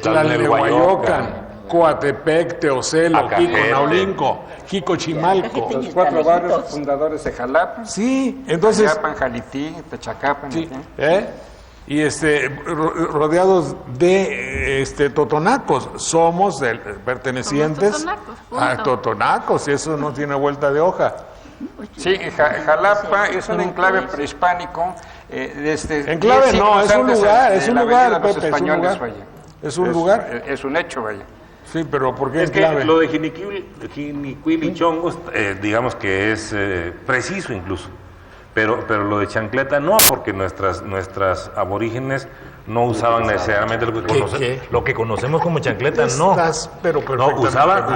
Tlalnehuayocan, Coatepec, Teocelo, Quiconaulinco, Jicochimalco. Los 4 barrios fundadores de Jalapa. Sí, entonces. Techacapan, Jalití, Techacapan. Sí, y rodeados de totonacos. Somos pertenecientes a totonacos, y eso no tiene vuelta de hoja. Sí, Jalapa es un enclave prehispánico. Enclave no, es un lugar, Pepe, es un lugar. Es un lugar. Es un hecho, vaya. Sí, pero ¿por qué Es enclave? que lo de jinicuil y chongos, digamos que es preciso incluso, pero lo de chancleta no, porque nuestras aborígenes no usaban necesariamente lo que conocemos como chancleta, no.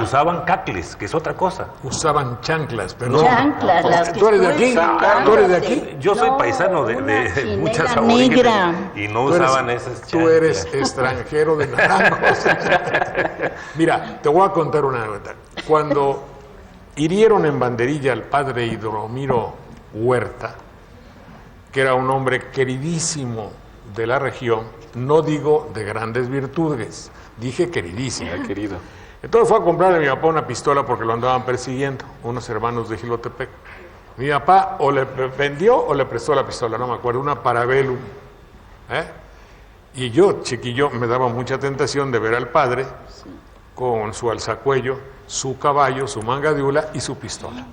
Usaban cacles, que es otra cosa. Usaban chanclas, pero chanclas, las que ¿Tú eres de aquí? ¿Tú eres de aquí? Yo soy paisano de muchas aborígenes negra. y no usaban esas chanclas. Tú eres extranjero de naranjos. Mira, te voy a contar una anécdota. Cuando hirieron en Banderilla al padre Hidromiro Huerta, que era un hombre queridísimo de la región, no digo de grandes virtudes, dije queridísimo. Querido. Entonces fue a comprarle a mi papá una pistola porque lo andaban persiguiendo, unos hermanos de Jilotepec. Mi papá o le vendió o le prestó la pistola, no me acuerdo, una Parabellum. Y yo, chiquillo, me daba mucha tentación de ver al padre con su alzacuello, su caballo, su manga de hula y su pistola.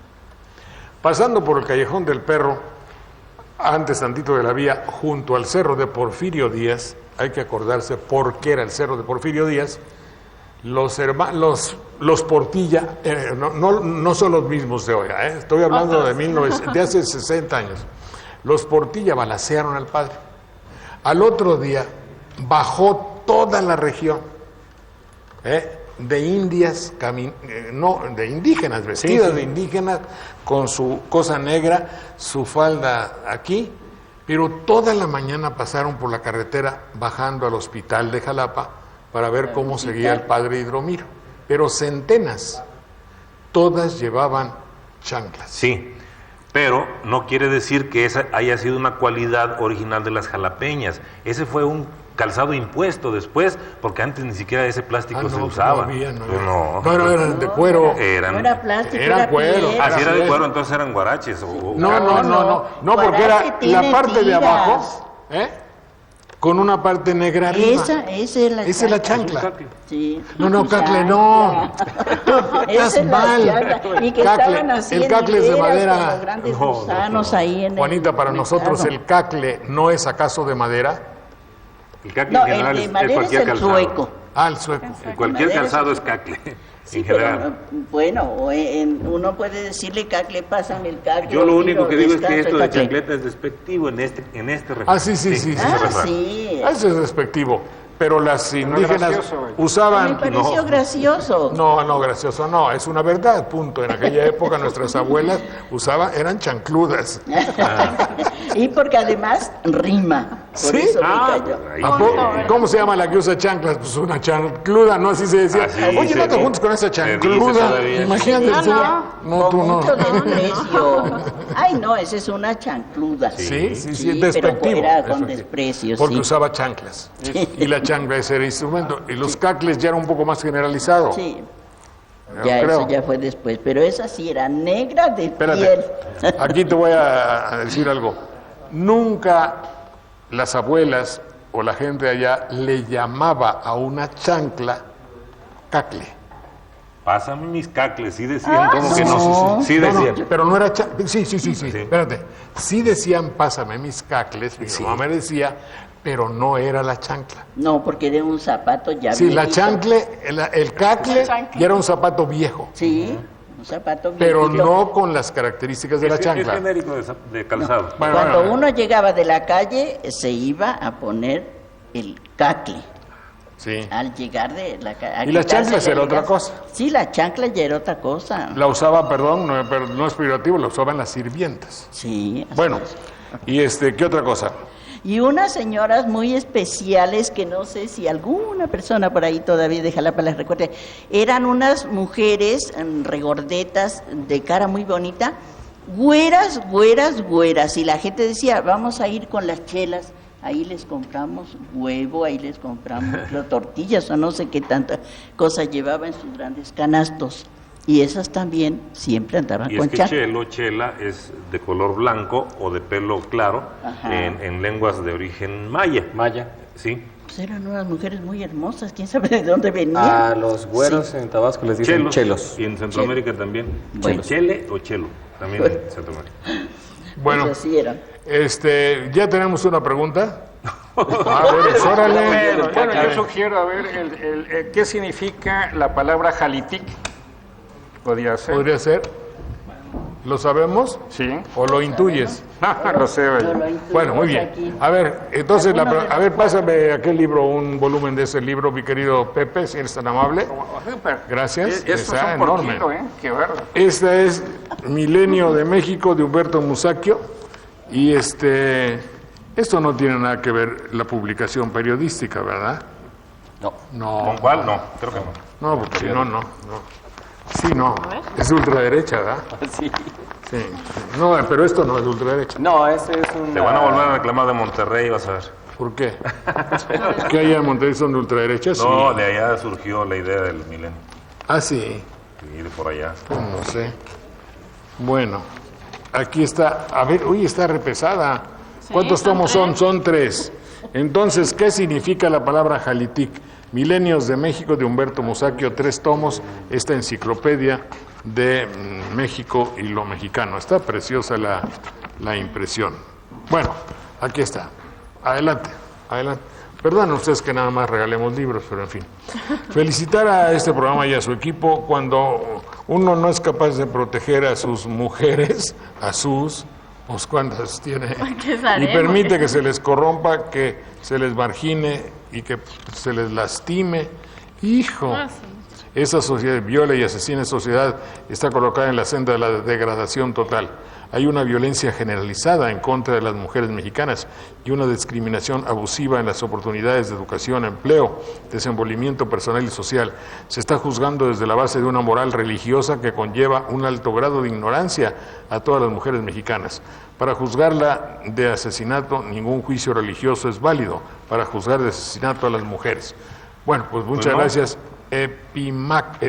Pasando por el Callejón del Perro, antes tantito de la vía, junto al cerro de Porfirio Díaz, hay que acordarse por qué era el cerro de Porfirio Díaz, los Portilla, no son los mismos de hoy, estoy hablando de hace 60 años. Los Portilla balacearon al padre. Al otro día bajó toda la región de indias, de indígenas, vestidas de indígenas, con su cosa negra, su falda aquí, pero toda la mañana pasaron por la carretera bajando al hospital de Jalapa para ver cómo seguía el padre Hidromiro. Pero centenas, todas llevaban chanclas. Sí, pero no quiere decir que esa haya sido una cualidad original de las jalapeñas. Ese fue un calzado impuesto después, porque antes ni siquiera ese plástico se usaba. No, eran de cuero. No era plástico, Eran cuero. Así era de cuero, entonces eran guaraches. No, porque era la parte de abajo, con una parte negra arriba. Esa es la chancla. Sí. No, cacle no. Estás mal. Y que estaban así el cacle es de madera. Los grandes gusanos ahí en Juanita, para nosotros el cacle no es acaso de madera. El cacle en general el de madera es el calzado. sueco. El sueco. Cualquier calzado es cacle, Sí, en general. Bueno, uno puede decirle cacle, pásame el cacle. Yo lo único que digo es que descanso, esto de cacle. chancleta es despectivo en este refrán. Ah, sí. Sí. Eso es despectivo. Pero las indígenas usaban... Me pareció gracioso. No, gracioso no, es una verdad, punto. En aquella época nuestras abuelas eran chancludas. Y porque además rima. Por eso me cayó. ¿Cómo se llama la que usa chanclas? Pues una chancluda, ¿no? Así se decía. Oye, no te juntes con esa chancluda. Imagínate. No, tú no. Mucho desprecio. Ay, no, esa es una chancluda. Sí, despectivo. Pero era con desprecio, porque usaba chanclas. Y la chancla ese era instrumento. Y los cacles ya era un poco más generalizado. Sí. Eso ya fue después, pero esa sí era negra de piel. Aquí te voy a decir algo. Nunca las abuelas o la gente allá le llamaba a una chancla cacle. Pásame mis cacles, sí decían, ¿cómo que no? Sí decían. Pero no era chancla. Sí, espérate. Sí decían, pásame mis cacles, mi mamá me decía, pero no era la chancla. No, porque era un zapato ya Sí, viejito. la chancle, el cacle ya era un zapato viejo. Sí, un zapato viejito. Pero no con las características de la chancla. Es genérico de calzado. No. Cuando uno llegaba de la calle, se iba a poner el cacle. Sí. Al llegar de la calle. Y las chanclas era otra cosa. Sí, la chancla ya era otra cosa. La usaba, perdón, no es privativo, la usaban las sirvientas. Sí. Bueno, y ¿qué otra cosa? Y unas señoras muy especiales que no sé si alguna persona por ahí todavía de Jalapa las recuerde. Eran unas mujeres regordetas, de cara muy bonita, güeras. Y la gente decía, vamos a ir con las chelas. Ahí les compramos huevo, ahí les compramos tortillas o no sé qué tanta cosa llevaba en sus grandes canastos. Y esas también siempre andaban y con es que chela es de color blanco o de pelo claro en lenguas de origen maya. Sí. Pues eran unas mujeres muy hermosas, quién sabe de dónde venían. A los güeros en Tabasco les dicen chelos. Y en Centroamérica también. Bueno. Chele o chelo, también en Centroamérica. Bueno, Pues así eran. ya tenemos una pregunta. Órale. Bueno, yo sugiero, a ver, ¿qué significa la palabra jalitic? Podría ser. ¿Lo sabemos? Sí. ¿O lo intuyes? Lo sé. Bueno, muy bien. A ver, entonces, pásame aquel libro, un volumen de ese libro, mi querido Pepe, si eres tan amable. Gracias. Esto es un enorme. porquito, qué verdad. Esta es Milenio de México, de Humberto Musacchio. Y esto no tiene nada que ver la publicación periodística, ¿verdad? No. ¿Con cuál? No, creo que no. No, porque no. Sí, no. Es de ultraderecha, ¿verdad? Sí. Sí. No, pero esto no es de ultraderecha. No, ese es un... Te van a volver a reclamar de Monterrey, vas a ver. ¿Por qué? ¿Que allá en Monterrey son de ultraderecha? No, Sí. de allá surgió la idea del milenio. Ah, sí. Y de por allá. Pues no sé. Bueno, aquí está. A ver, uy, está repesada. ¿Cuántos son tomos son? Son 3. Entonces, ¿qué significa la palabra Jalitic? Milenios de México, de Humberto Musacchio, 3 tomos. Esta enciclopedia de México y lo mexicano. Está preciosa la impresión. Bueno, aquí está. Adelante, adelante. Perdonen ustedes que nada más regalemos libros, pero en fin. Felicitar a este programa y a su equipo cuando uno no es capaz de proteger a sus mujeres, pues cuántas tiene, y permite que se les corrompa, que se les margine y que se les lastime. Hijo, esa sociedad viola y asesina sociedad está colocada en la senda de la degradación total. Hay una violencia generalizada en contra de las mujeres mexicanas y una discriminación abusiva en las oportunidades de educación, empleo, desenvolvimiento personal y social. Se está juzgando desde la base de una moral religiosa que conlleva un alto grado de ignorancia a todas las mujeres mexicanas. Para juzgarla de asesinato, ningún juicio religioso es válido para juzgar de asesinato a las mujeres. Bueno, pues muchas gracias. Epímaca,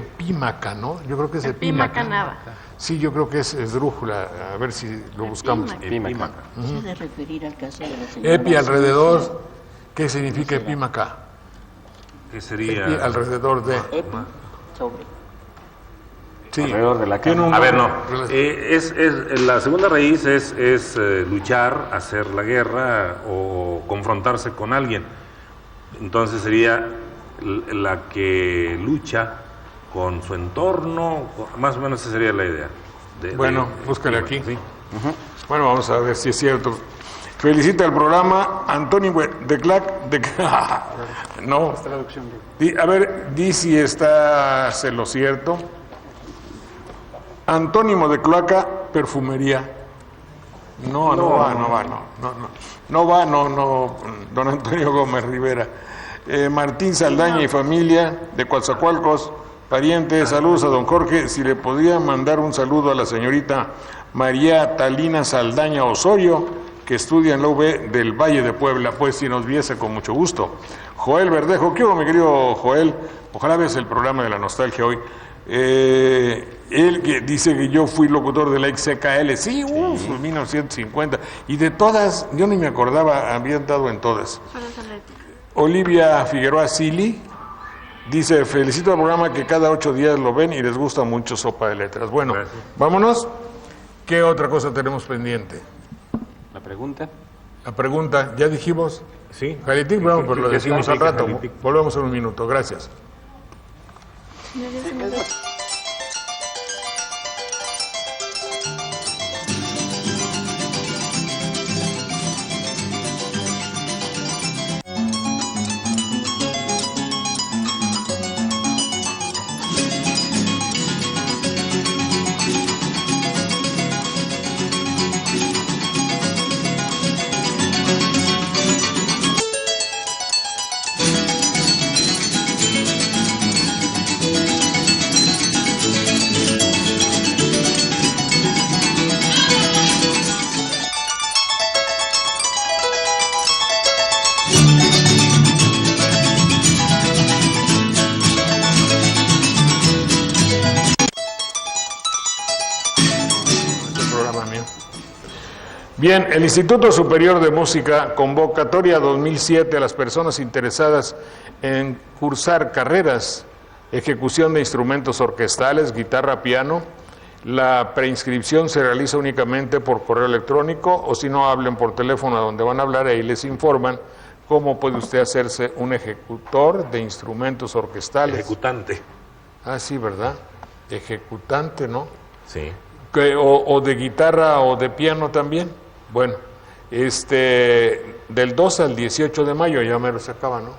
¿no? Yo creo que es Epímaca. Nava. Sí, yo creo que es esdrújula, a ver si lo buscamos. Epímaca. Se debe referir al caso de la señora. Epi alrededor, ¿qué significa epímaca? ¿Qué sería? Epi alrededor de... Epi, sobre. Sí. Alrededor de la Tiene cama. un A ver, no. relación. La segunda raíz es luchar, hacer la guerra o confrontarse con alguien. Entonces sería la que lucha con su entorno, más o menos esa sería la idea. Bueno, búscale aquí. Sí. Bueno, vamos a ver si es cierto. Felicita el programa Antonio de Clac. No. A ver, di si está lo cierto. Antónimo de cloaca, perfumería. No va, don Antonio Gómez Rivera. Martín Saldaña y familia de Coatzacoalcos, parientes, saludos a don Jorge. Si le podía mandar un saludo a la señorita María Talina Saldaña Osorio, que estudia en la UB del Valle de Puebla, pues si nos viese con mucho gusto. Joel Verdejo, ¿qué hubo, mi querido Joel? Ojalá veas el programa de la nostalgia hoy. Él que dice que yo fui locutor de la XCKL, sí, 1950, y de todas, yo ni me acordaba, habían dado en todas. Olivia Figueroa Sili dice, felicito al programa que cada 8 días lo ven y les gusta mucho Sopa de Letras. Bueno, gracias. Vámonos. ¿Qué otra cosa tenemos pendiente? La pregunta. La pregunta, ¿ya dijimos? Sí. Jalitic, bueno, pues lo decimos al rato. Volvemos en un minuto. Gracias. Bien, el Instituto Superior de Música, convocatoria 2007 a las personas interesadas en cursar carreras, ejecución de instrumentos orquestales, guitarra, piano. La preinscripción se realiza únicamente por correo electrónico o si no, hablen por teléfono a donde van a hablar, ahí les informan cómo puede usted hacerse un ejecutor de instrumentos orquestales. Ejecutante. Ah, sí, ¿verdad? Ejecutante, ¿no? Sí. O de guitarra o de piano también. Bueno, del 2 al 18 de mayo ya me lo se acaba, ¿no?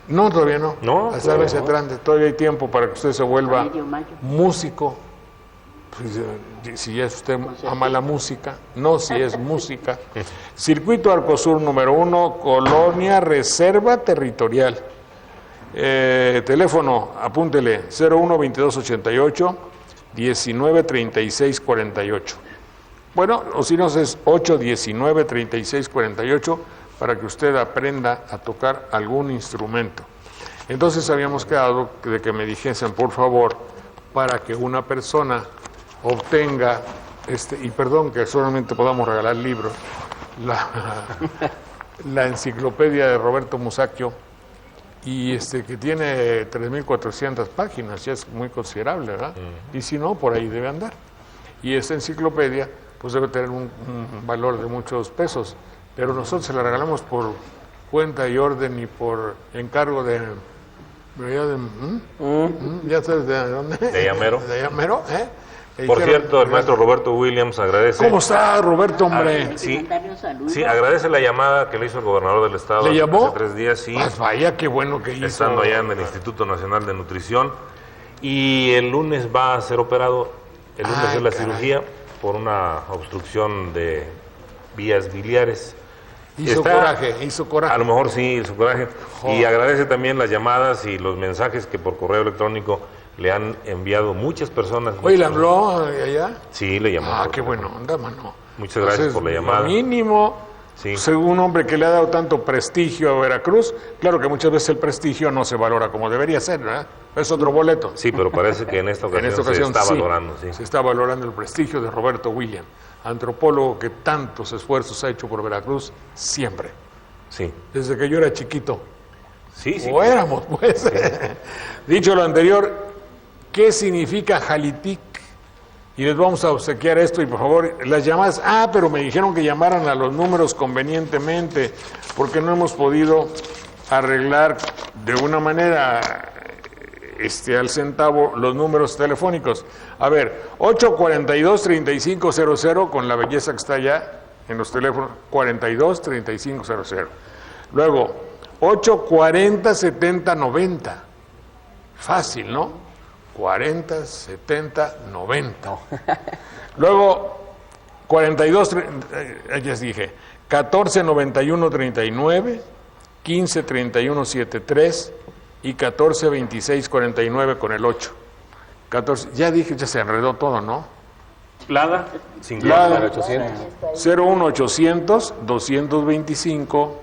No, todavía no. No. Hasta vez adelante, todavía hay tiempo para que usted se vuelva músico. Pues, si ya usted ama la música, no si es música. Circuito Arcosur número 1, Colonia Reserva Territorial. Teléfono, apúntele, 01-2288 193648. Bueno, o si no es 819-3648 para que usted aprenda a tocar algún instrumento. Entonces habíamos quedado de que me dijesen, por favor, para que una persona obtenga, y perdón que solamente podamos regalar libros, la enciclopedia de Roberto Musacchio, y que tiene 3.400 páginas, ya es muy considerable, ¿verdad? Y si no, por ahí debe andar. Y esta enciclopedia, pues debe tener un valor de muchos pesos, pero nosotros se la regalamos por cuenta y orden y por encargo de ¿ya sabes de dónde? De Llamero. De Llamero, ¿eh? Por cierto, el maestro Roberto Williams agradece. ¿Cómo está, Roberto, hombre? Sí, agradece la llamada que le hizo el gobernador del estado. ¿Le llamó? Hace 3 días, sí. Pues vaya, qué bueno que hizo. Estando allá en el Instituto Nacional de Nutrición. Y el lunes va a ser operado, el lunes es la cirugía por una obstrucción de vías biliares. Hizo coraje. A lo mejor sí, hizo coraje. Y agradece también las llamadas y los mensajes que por correo electrónico le han enviado muchas personas. ¿Hoy le habló allá? Sí, le llamó. Qué bueno, anda, mano. Muchas gracias por la llamada. Lo mínimo, sí. Según un hombre que le ha dado tanto prestigio a Veracruz, claro que muchas veces el prestigio no se valora como debería ser, ¿verdad? Es otro boleto. Sí, pero parece que en esta ocasión se está valorando. Sí. Se está valorando el prestigio de Roberto Williams, antropólogo que tantos esfuerzos ha hecho por Veracruz siempre. Sí. Desde que yo era chiquito. Sí. O éramos, pues. Sí. Dicho lo anterior, ¿qué significa Jalitic? Y les vamos a obsequiar esto y por favor, las llamadas. Pero me dijeron que llamaran a los números convenientemente, porque no hemos podido arreglar de una manera al centavo los números telefónicos. A ver, 842-3500 con la belleza que está allá en los teléfonos, 42-3500. Luego, 840-7090. Fácil, ¿no? 40, 70, 90. Luego, 42, ya dije, 14, 91, 39, 15, 31, 73 y 14, 26, 49 con el 8. 14, ya dije, ya se enredó todo, ¿no? Lada, 01 800 225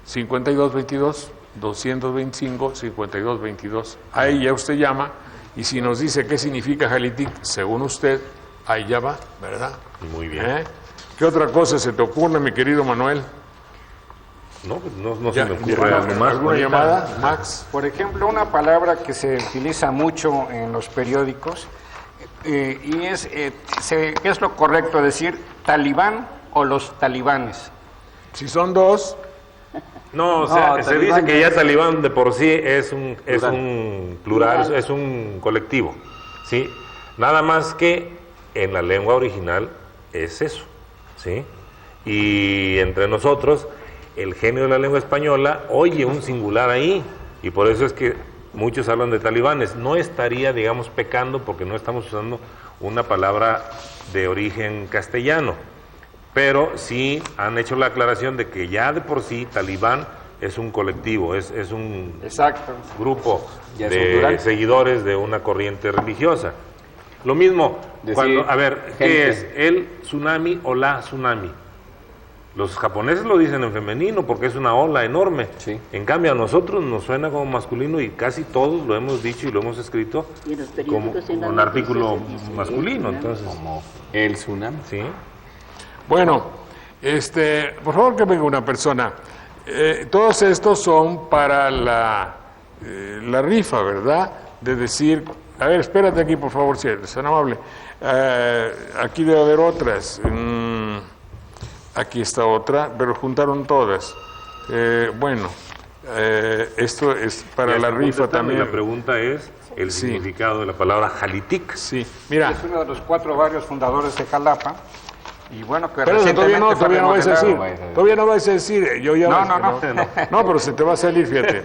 52 22 225 52 22. Ahí ya usted llama. Y si nos dice qué significa Jalitic, según usted, ahí ya va, ¿verdad? Muy bien. ¿Qué otra cosa se te ocurre, mi querido Manuel? No se me ocurre algo más. ¿Alguna llamada, Max? Por ejemplo, una palabra que se utiliza mucho en los periódicos, y ¿qué es lo correcto decir? ¿Talibán o los talibanes? Si son dos... No, o sea, se dice que ya talibán de por sí es un plural, es un colectivo, ¿sí? Nada más que en la lengua original es eso, ¿sí? Y entre nosotros, el genio de la lengua española oye un singular ahí, y por eso es que muchos hablan de talibanes. No estaría, digamos, pecando porque no estamos usando una palabra de origen castellano. Pero sí han hecho la aclaración de que ya de por sí talibán es un colectivo, es un grupo de seguidores de una corriente religiosa. Lo mismo, cuando, a ver, ¿qué es? ¿El tsunami o la tsunami? Los japoneses lo dicen en femenino porque es una ola enorme. Sí. En cambio a nosotros nos suena como masculino y casi todos lo hemos dicho y lo hemos escrito como un artículo masculino. Entonces, como el tsunami. Sí. Bueno, por favor que venga una persona. Todos estos son para la rifa, ¿verdad? De decir, a ver, espérate aquí, por favor, si eres tan amable. Aquí debe haber otras. Aquí está otra, pero juntaron todas. Esto es para la rifa también. La pregunta es el significado de la palabra Jalitic. Sí, mira. Es uno de los 4 barrios fundadores de Jalapa. Y bueno, que pero todavía no vais a decir. Todavía no vais a decir. Yo ya no, pero se te va a salir, fíjate.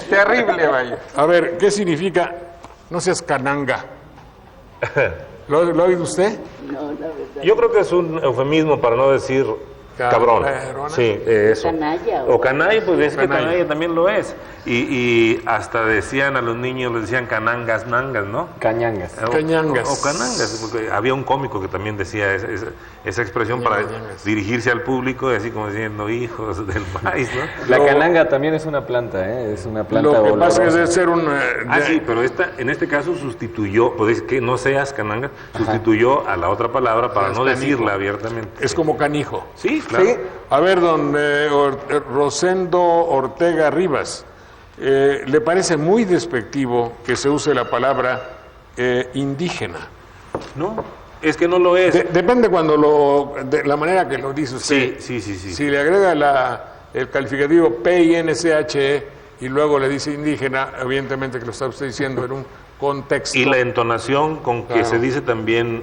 Terrible, vaya. A ver, ¿qué significa? No seas cananga. ¿Lo ha oído usted? No, la verdad. Yo creo que es un eufemismo para no decir cabrón. Sí, eso. Canalla. O canalla, pues es que Canalla. canalla también lo es. Y hasta decían a los niños, les decían canangas, nangas, ¿no? Cañangas. Cañangas. O canangas, porque había un cómico que también decía esa expresión para dirigirse al público, así como diciendo hijos del maíz, ¿no? La cananga también es una planta, ¿eh? Es una planta Lo que pasa es que olorosa. debe ser un... Sí, pero en este caso sustituyó, pues que no seas cananga, sustituyó a la otra palabra para no decirla abiertamente. es como canijo. Sí, claro. Sí. A ver, don Rosendo Ortega Rivas, ¿le parece muy despectivo que se use la palabra indígena? No, es que no lo es. Depende de la manera que lo dice usted. Sí. Si le agrega el calificativo PINCHE y luego le dice indígena, evidentemente que lo está usted diciendo en un contexto. Y la entonación con que Claro. se dice también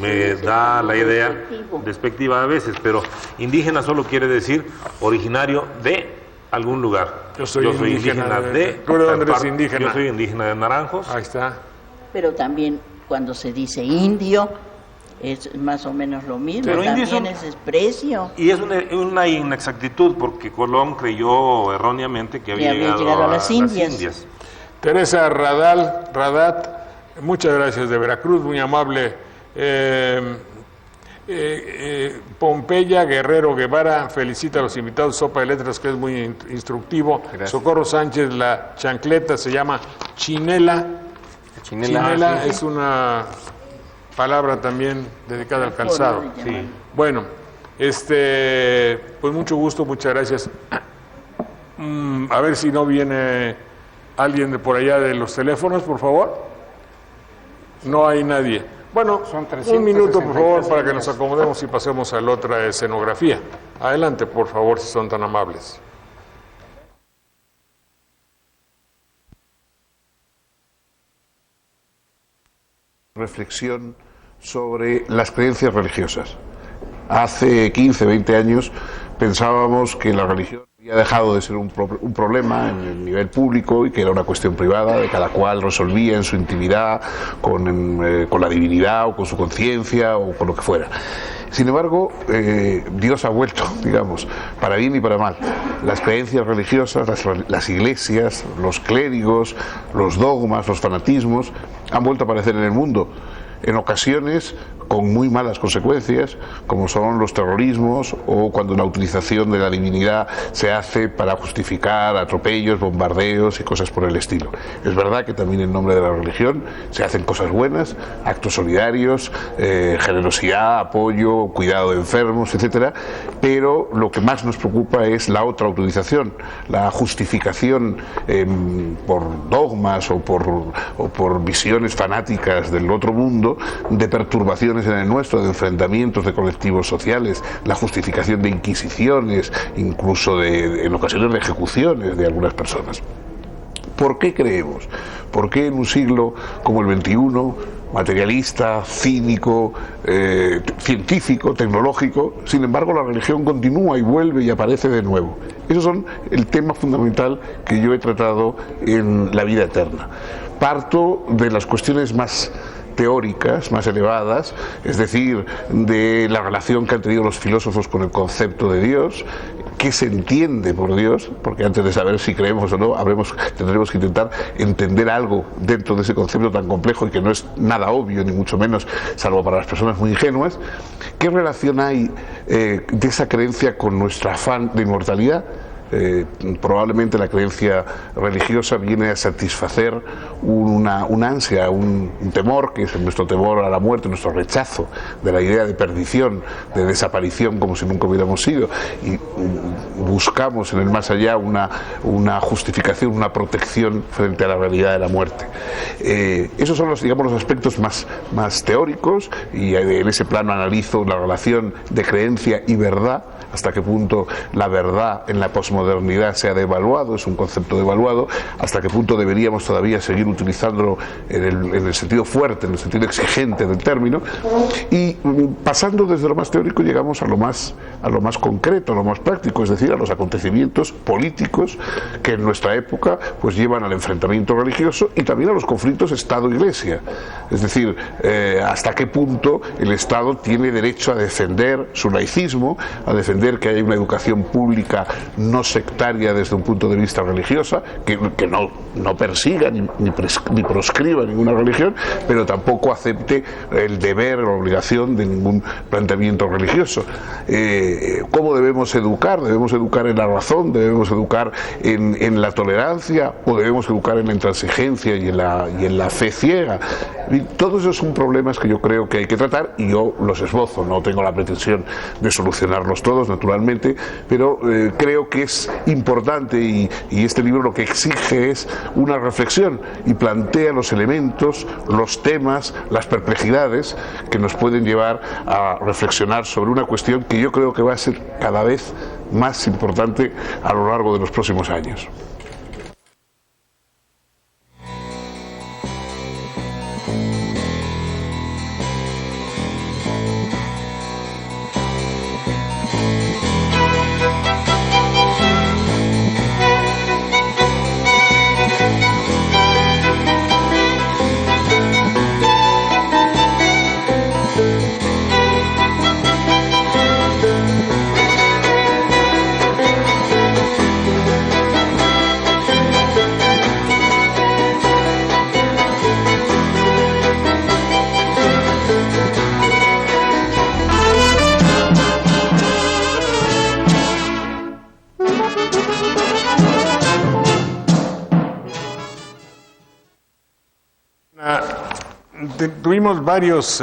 me da la idea despectiva a veces, pero indígena solo quiere decir originario de algún lugar. Yo soy indígena de- ¿Tú de dónde eres indígena? Yo soy indígena de Naranjos. Ahí está. Pero también cuando se dice indio, es más o menos lo mismo, Pero también indios son- es desprecio. Y es una inexactitud porque Colón creyó erróneamente que había llegado a las Indias. Teresa Radat, muchas gracias, de Veracruz, muy amable. Pompeya Guerrero Guevara felicita a los invitados, Sopa de Letras, que es muy instructivo. Gracias. Socorro Sánchez, la chancleta se llama chinela. Chinela es una palabra también dedicada al calzado. Sí. Bueno, pues mucho gusto, muchas gracias. A ver si no viene alguien de por allá de los teléfonos, por favor. No hay nadie. Bueno, un minuto, por favor, para que nos acomodemos y pasemos a la otra escenografía. Adelante, por favor, si son tan amables. Reflexión sobre las creencias religiosas. Hace 15, 20 años pensábamos que la religión había dejado de ser un problema en el nivel público y que era una cuestión privada de cada cual resolvía en su intimidad con la divinidad o con su conciencia o con lo que fuera. Sin embargo, Dios ha vuelto, digamos, para bien y para mal. Las creencias religiosas, las iglesias, los clérigos, los dogmas, los fanatismos han vuelto a aparecer en el mundo, en ocasiones con muy malas consecuencias, como son los terrorismos o cuando la utilización de la divinidad se hace para justificar atropellos, bombardeos y cosas por el estilo. Es verdad que también en nombre de la religión se hacen cosas buenas, actos solidarios, generosidad, apoyo, cuidado de enfermos, etcétera, pero lo que más nos preocupa es la otra utilización, la justificación por dogmas o por visiones fanáticas del otro mundo de perturbaciones en el nuestro, de enfrentamientos de colectivos sociales, la justificación de inquisiciones, incluso en ocasiones de ejecuciones de algunas personas. ¿Por qué creemos? ¿Por qué en un siglo como el XXI, materialista, cínico, científico, tecnológico, sin embargo la religión continúa y vuelve y aparece de nuevo? Esos son el tema fundamental que yo he tratado en La vida eterna. Parto de las cuestiones más teóricas, más elevadas, es decir, de la relación que han tenido los filósofos con el concepto de Dios, qué se entiende por Dios, porque antes de saber si creemos o no, tendremos que intentar entender algo dentro de ese concepto tan complejo y que no es nada obvio, ni mucho menos, salvo para las personas muy ingenuas. ¿Qué relación hay de esa creencia con nuestro afán de inmortalidad? Probablemente la creencia religiosa viene a satisfacer una ansia, un temor, que es nuestro temor a la muerte, nuestro rechazo de la idea de perdición, de desaparición como si nunca hubiéramos sido, y buscamos en el más allá una justificación, una protección frente a la realidad de la muerte. Esos son los aspectos más teóricos, y en ese plano analizo la relación de creencia y verdad, hasta qué punto la verdad en la posmodernidad se ha devaluado, es un concepto devaluado, hasta qué punto deberíamos todavía seguir utilizándolo en el sentido fuerte, en el sentido exigente del término, y pasando desde lo más teórico llegamos a lo más concreto, a lo más práctico, es decir, a los acontecimientos políticos que en nuestra época pues llevan al enfrentamiento religioso y también a los conflictos Estado-Iglesia. Es decir, hasta qué punto el Estado tiene derecho a defender su laicismo, a defender que haya una educación pública no sectaria desde un punto de vista religiosa, que no persiga ni proscriba ninguna religión, pero tampoco acepte el deber o la obligación de ningún planteamiento religioso. ¿Cómo debemos educar? ¿Debemos educar en la razón? ¿Debemos educar en la tolerancia? ¿O debemos educar en la intransigencia y en la fe ciega? Y todos esos son problemas que yo creo que hay que tratar, y yo los esbozo, no tengo la pretensión de solucionarlos todos, naturalmente, pero creo que es importante, y este libro lo que exige es una reflexión y plantea los elementos, los temas, las perplejidades que nos pueden llevar a reflexionar sobre una cuestión que yo creo que va a ser cada vez más importante a lo largo de los próximos años. Tuvimos varios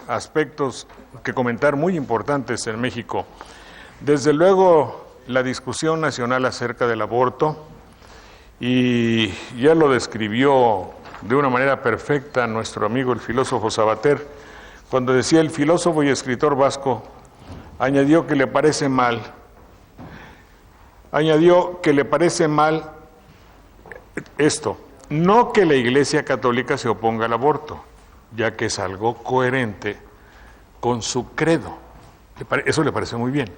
aspectos que comentar muy importantes en México. Desde luego, la discusión nacional acerca del aborto, y ya lo describió de una manera perfecta nuestro amigo el filósofo Sabater, cuando decía: el filósofo y escritor vasco añadió que le parece mal esto, no que la Iglesia Católica se oponga al aborto, ya que es algo coherente con su credo. Eso le parece muy bien.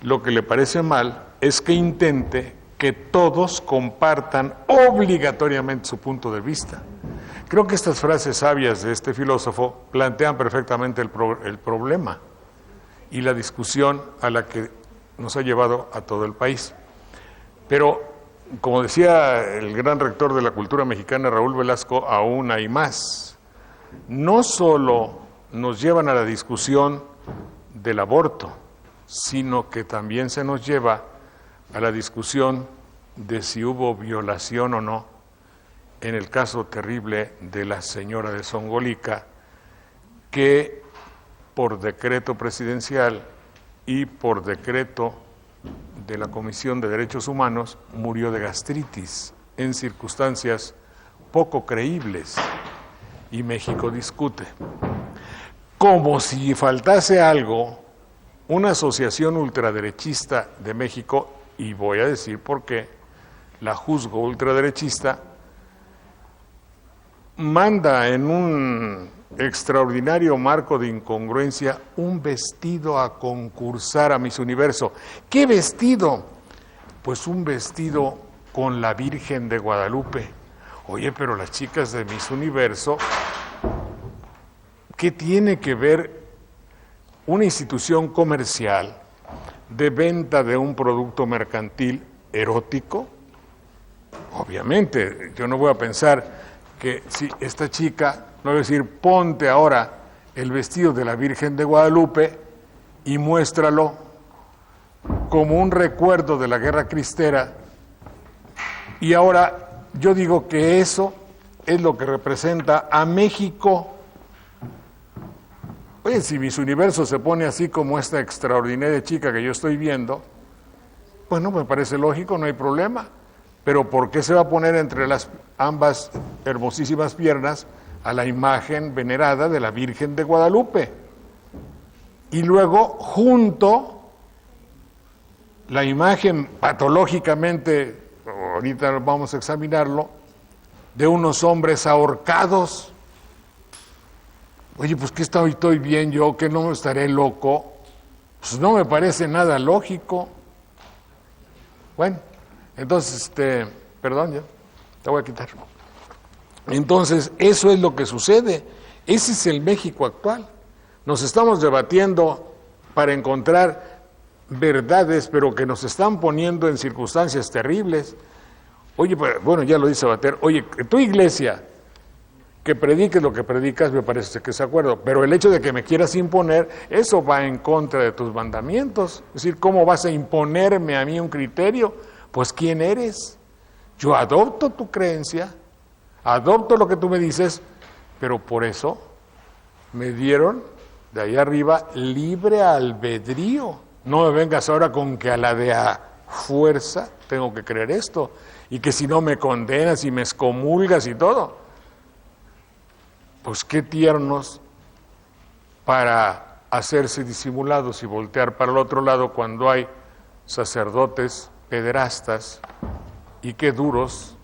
Lo que le parece mal es que intente que todos compartan obligatoriamente su punto de vista. Creo que estas frases sabias de este filósofo plantean perfectamente el problema y la discusión a la que nos ha llevado a todo el país. Pero, como decía el gran rector de la cultura mexicana, Raúl Velasco, aún hay más. No solo nos llevan a la discusión del aborto, sino que también se nos lleva a la discusión de si hubo violación o no en el caso terrible de la señora de Zongolica, que por decreto presidencial y por decreto de la Comisión de Derechos Humanos murió de gastritis en circunstancias poco creíbles, y México discute. Como si faltase algo, una asociación ultraderechista de México, y voy a decir por qué, la juzgo ultraderechista, manda en un extraordinario marco de incongruencia un vestido a concursar a Miss Universo. ¿Qué vestido? Pues un vestido con la Virgen de Guadalupe. Oye, pero las chicas de Miss Universo, ¿qué tiene que ver una institución comercial de venta de un producto mercantil erótico? Obviamente, yo no voy a pensar que si esta chica, no voy a decir, ponte ahora el vestido de la Virgen de Guadalupe y muéstralo como un recuerdo de la guerra cristera. Y ahora yo digo que eso es lo que representa a México. Oye, si Miss Universo se pone así como esta extraordinaria chica que yo estoy viendo, bueno, me parece lógico, no hay problema. Pero ¿por qué se va a poner entre las ambas hermosísimas piernas a la imagen venerada de la Virgen de Guadalupe? Y luego, junto, la imagen patológicamente, ahorita vamos a examinarlo, de unos hombres ahorcados. Oye, pues ¿qué estoy bien yo? ¿Que no estaré loco? Pues no me parece nada lógico. Bueno, entonces, perdón, ya, te voy a quitar. Entonces, eso es lo que sucede. Ese es el México actual. Nos estamos debatiendo para encontrar verdades, pero que nos están poniendo en circunstancias terribles. Oye, pues, bueno, ya lo dice Bater, oye, tu iglesia, que prediques lo que predicas, me parece que es de acuerdo, pero el hecho de que me quieras imponer, eso va en contra de tus mandamientos. Es decir, ¿cómo vas a imponerme a mí un criterio? Pues, ¿quién eres? Yo adopto tu creencia, adopto lo que tú me dices, pero por eso me dieron de ahí arriba libre albedrío. No me vengas ahora con que a la de a fuerza tengo que creer esto, y que si no me condenas y me excomulgas y todo. Pues qué tiernos para hacerse disimulados y voltear para el otro lado cuando hay sacerdotes pederastas, y qué duros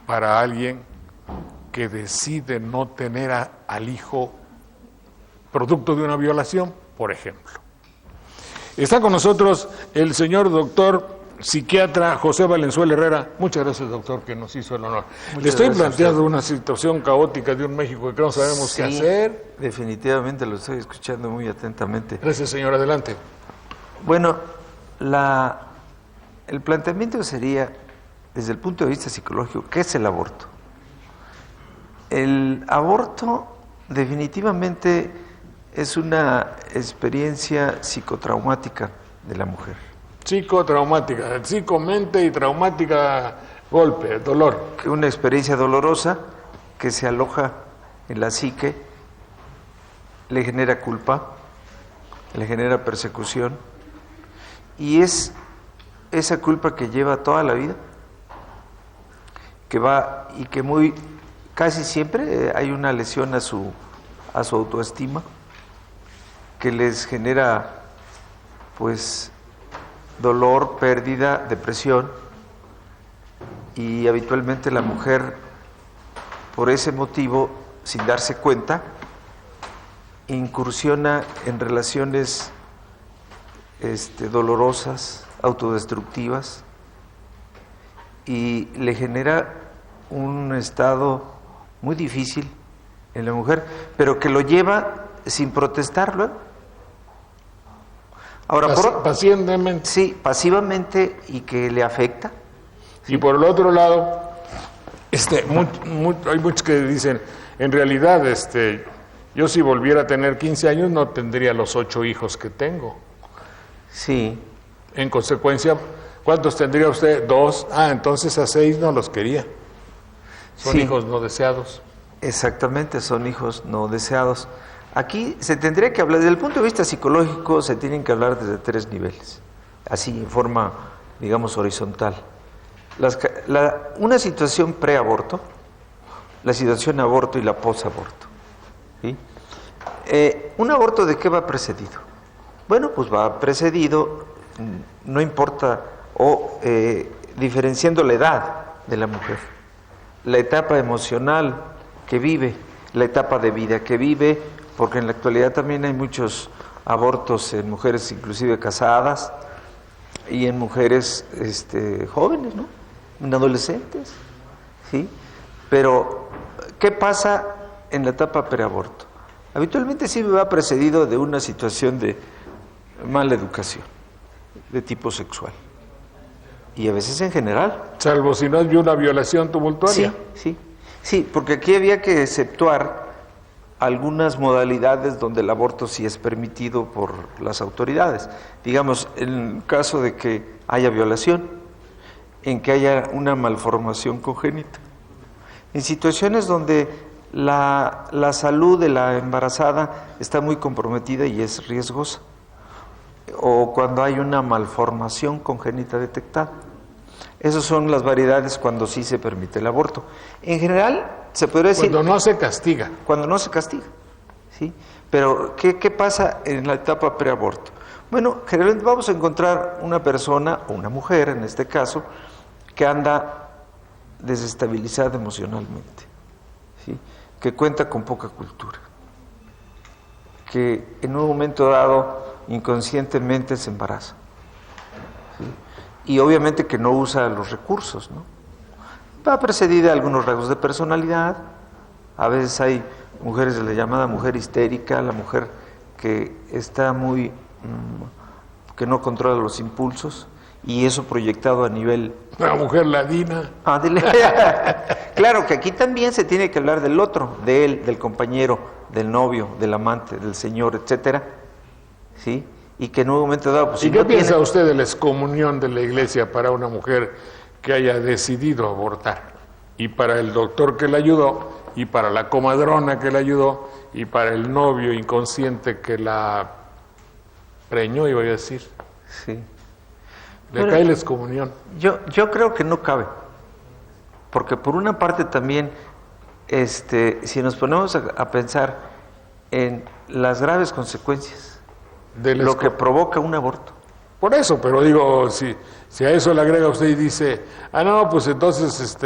para alguien que decide no tener al hijo producto de una violación, por ejemplo. Está con nosotros el señor doctor psiquiatra José Valenzuela Herrera. Muchas gracias, doctor, que nos hizo el honor. Le estoy planteando una situación caótica de un México que no sabemos qué hacer. Definitivamente lo estoy escuchando muy atentamente. Gracias, señor. Adelante. Bueno, el planteamiento sería, desde el punto de vista psicológico, ¿qué es el aborto? El aborto definitivamente es una experiencia psicotraumática de la mujer. Psicotraumática, psicomente y traumática, golpe, dolor. Una experiencia dolorosa que se aloja en la psique, le genera culpa, le genera persecución, y es esa culpa que lleva toda la vida, que va y que casi siempre hay una lesión a su autoestima, que les genera pues dolor, pérdida, depresión, y habitualmente la mujer, por ese motivo, sin darse cuenta, incursiona en relaciones dolorosas, autodestructivas, y le genera un estado muy difícil en la mujer, pero que lo lleva sin protestarlo. Ahora, pacientemente. Sí, pasivamente, y que le afecta. Y por el otro lado, hay muchos que dicen, en realidad, yo si volviera a tener 15 años no tendría los 8 hijos que tengo. Sí. En consecuencia, ¿cuántos tendría usted? 2. Entonces a 6 no los quería. Son hijos no deseados. Exactamente, son hijos no deseados. Aquí se tendría que hablar, desde el punto de vista psicológico, se tienen que hablar desde 3 niveles, así en forma, digamos, horizontal. Una situación preaborto, la situación aborto y la posaborto. ¿Sí? ¿Un aborto de qué va precedido? Bueno, pues va precedido, no importa, diferenciando la edad de la mujer, la etapa emocional que vive, la etapa de vida que vive, porque en la actualidad también hay muchos abortos en mujeres inclusive casadas y en mujeres jóvenes, ¿no? En adolescentes, ¿sí? Pero, ¿qué pasa en la etapa preaborto? Habitualmente sí va precedido de una situación de mala educación, de tipo sexual, y a veces en general. Salvo si no hay una violación tumultuaria. Sí, porque aquí había que exceptuar algunas modalidades donde el aborto sí es permitido por las autoridades. Digamos, en el caso de que haya violación, en que haya una malformación congénita, en situaciones donde la salud de la embarazada está muy comprometida y es riesgosa, o cuando hay una malformación congénita detectada. Esas son las variedades cuando sí se permite el aborto. En general, se podría decir... Cuando no se castiga. Cuando no se castiga, ¿sí? Pero, ¿qué pasa en la etapa preaborto? Bueno, generalmente vamos a encontrar una persona, o una mujer en este caso, que anda desestabilizada emocionalmente, ¿sí? Que cuenta con poca cultura, que en un momento dado inconscientemente se embaraza, ¿sí? Y obviamente que no usa los recursos, ¿no? Va precedida de algunos rasgos de personalidad. A veces hay mujeres de la llamada mujer histérica, la mujer que está muy que no controla los impulsos, y eso proyectado a nivel... La mujer ladina. Claro que aquí también se tiene que hablar del otro, de él, del compañero, del novio, del amante, del señor, etcétera, ¿sí? Y que en un momento dado... Pues, ¿Y qué piensa usted de la excomunión de la Iglesia para una mujer que haya decidido abortar? Y para el doctor que la ayudó, y para la comadrona que la ayudó, y para el novio inconsciente que la preñó, iba a decir. Sí. Le cae la excomunión. Yo creo que no cabe, porque por una parte también, si nos ponemos a pensar en las graves consecuencias de lo que provoca un aborto. Por eso, pero digo, si a eso le agrega usted y dice, no, pues entonces,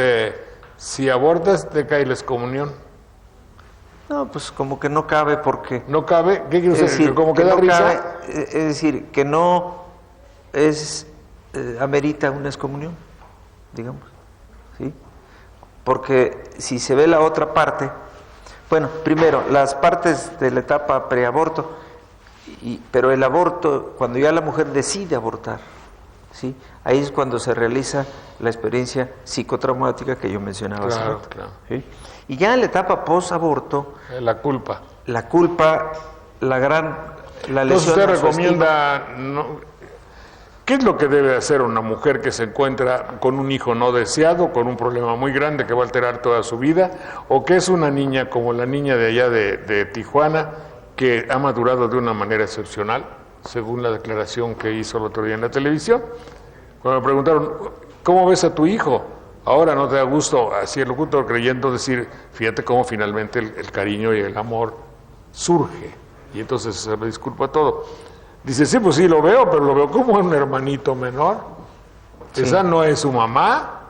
si abortas te cae la excomunión. No, pues como que no cabe porque... ¿No cabe? ¿Qué quiere decir? ¿Cómo que da no risa? Cabe, es decir, que no es... amerita una excomunión, digamos, ¿sí? Porque si se ve la otra parte, bueno, primero, las partes de la etapa preaborto, pero el aborto, cuando ya la mujer decide abortar, ¿sí? Ahí es cuando se realiza la experiencia psicotraumática que yo mencionaba hace rato, ¿sí? Y ya en la etapa post-aborto... La culpa. La culpa, la lesión... Entonces usted recomienda... ¿Qué es lo que debe hacer una mujer que se encuentra con un hijo no deseado, con un problema muy grande que va a alterar toda su vida? ¿O que es una niña como la niña de allá de Tijuana, que ha madurado de una manera excepcional, según la declaración que hizo el otro día en la televisión? Cuando me preguntaron, ¿cómo ves a tu hijo? Ahora no te da gusto, así el locutor creyendo decir, fíjate cómo finalmente el cariño y el amor surge. Y entonces se me disculpa todo. Dice, sí, pues sí lo veo, pero lo veo como un hermanito menor. Sí. Esa no es su mamá.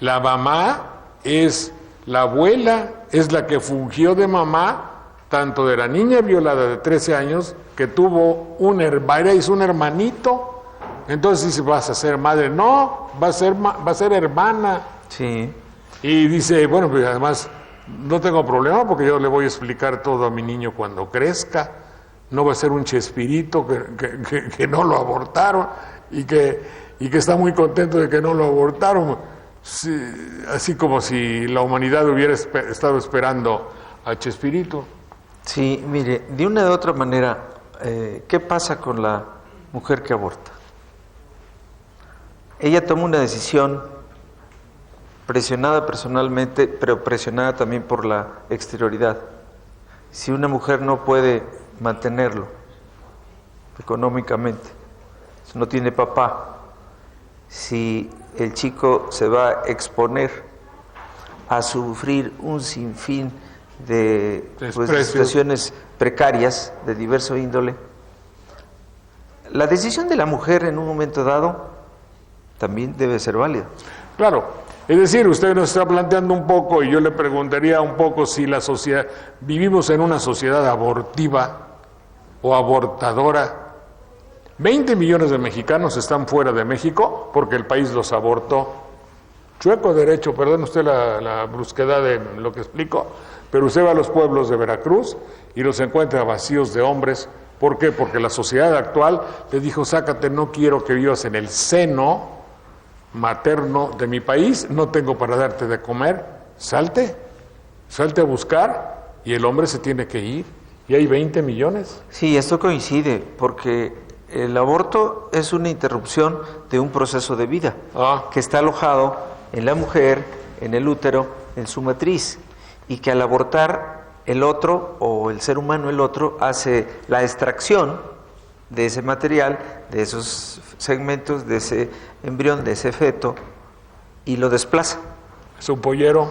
La mamá es la abuela, es la que fungió de mamá, tanto de la niña violada de 13 años, que tuvo un hermanito. Entonces dice, ¿vas a ser madre? No, va a ser hermana. Sí. Y dice, bueno, pues además no tengo problema porque yo le voy a explicar todo a mi niño cuando crezca. No va a ser un Chespirito que no lo abortaron y que está muy contento de que no lo abortaron. Sí, así como si la humanidad hubiera estado esperando a Chespirito. Sí, mire, de una u otra manera, ¿qué pasa con la mujer que aborta? Ella toma una decisión presionada personalmente, pero presionada también por la exterioridad. Si una mujer no puede mantenerlo económicamente, si no tiene papá, si el chico se va a exponer a sufrir un sinfín de situaciones precarias de diverso índole, la decisión de la mujer en un momento dado también debe ser válida. Claro. Es decir, usted nos está planteando un poco, y yo le preguntaría un poco si la sociedad, vivimos en una sociedad abortiva o abortadora. 20 millones de mexicanos están fuera de México porque el país los abortó. Chueco derecho, perdón usted la brusquedad de lo que explico, pero usted va a los pueblos de Veracruz y los encuentra vacíos de hombres. ¿Por qué? Porque la sociedad actual le dijo, sácate, no quiero que vivas en el seno materno de mi país, no tengo para darte de comer, salte a buscar, y el hombre se tiene que ir, y hay 20 millones. Sí, esto coincide, porque el aborto es una interrupción de un proceso de vida que está alojado en la mujer, en el útero, en su matriz, y que al abortar el otro, o el ser humano el otro, hace la extracción de ese material, de esos segmentos, de ese embrión, de ese feto, y lo desplaza. Es un pollero.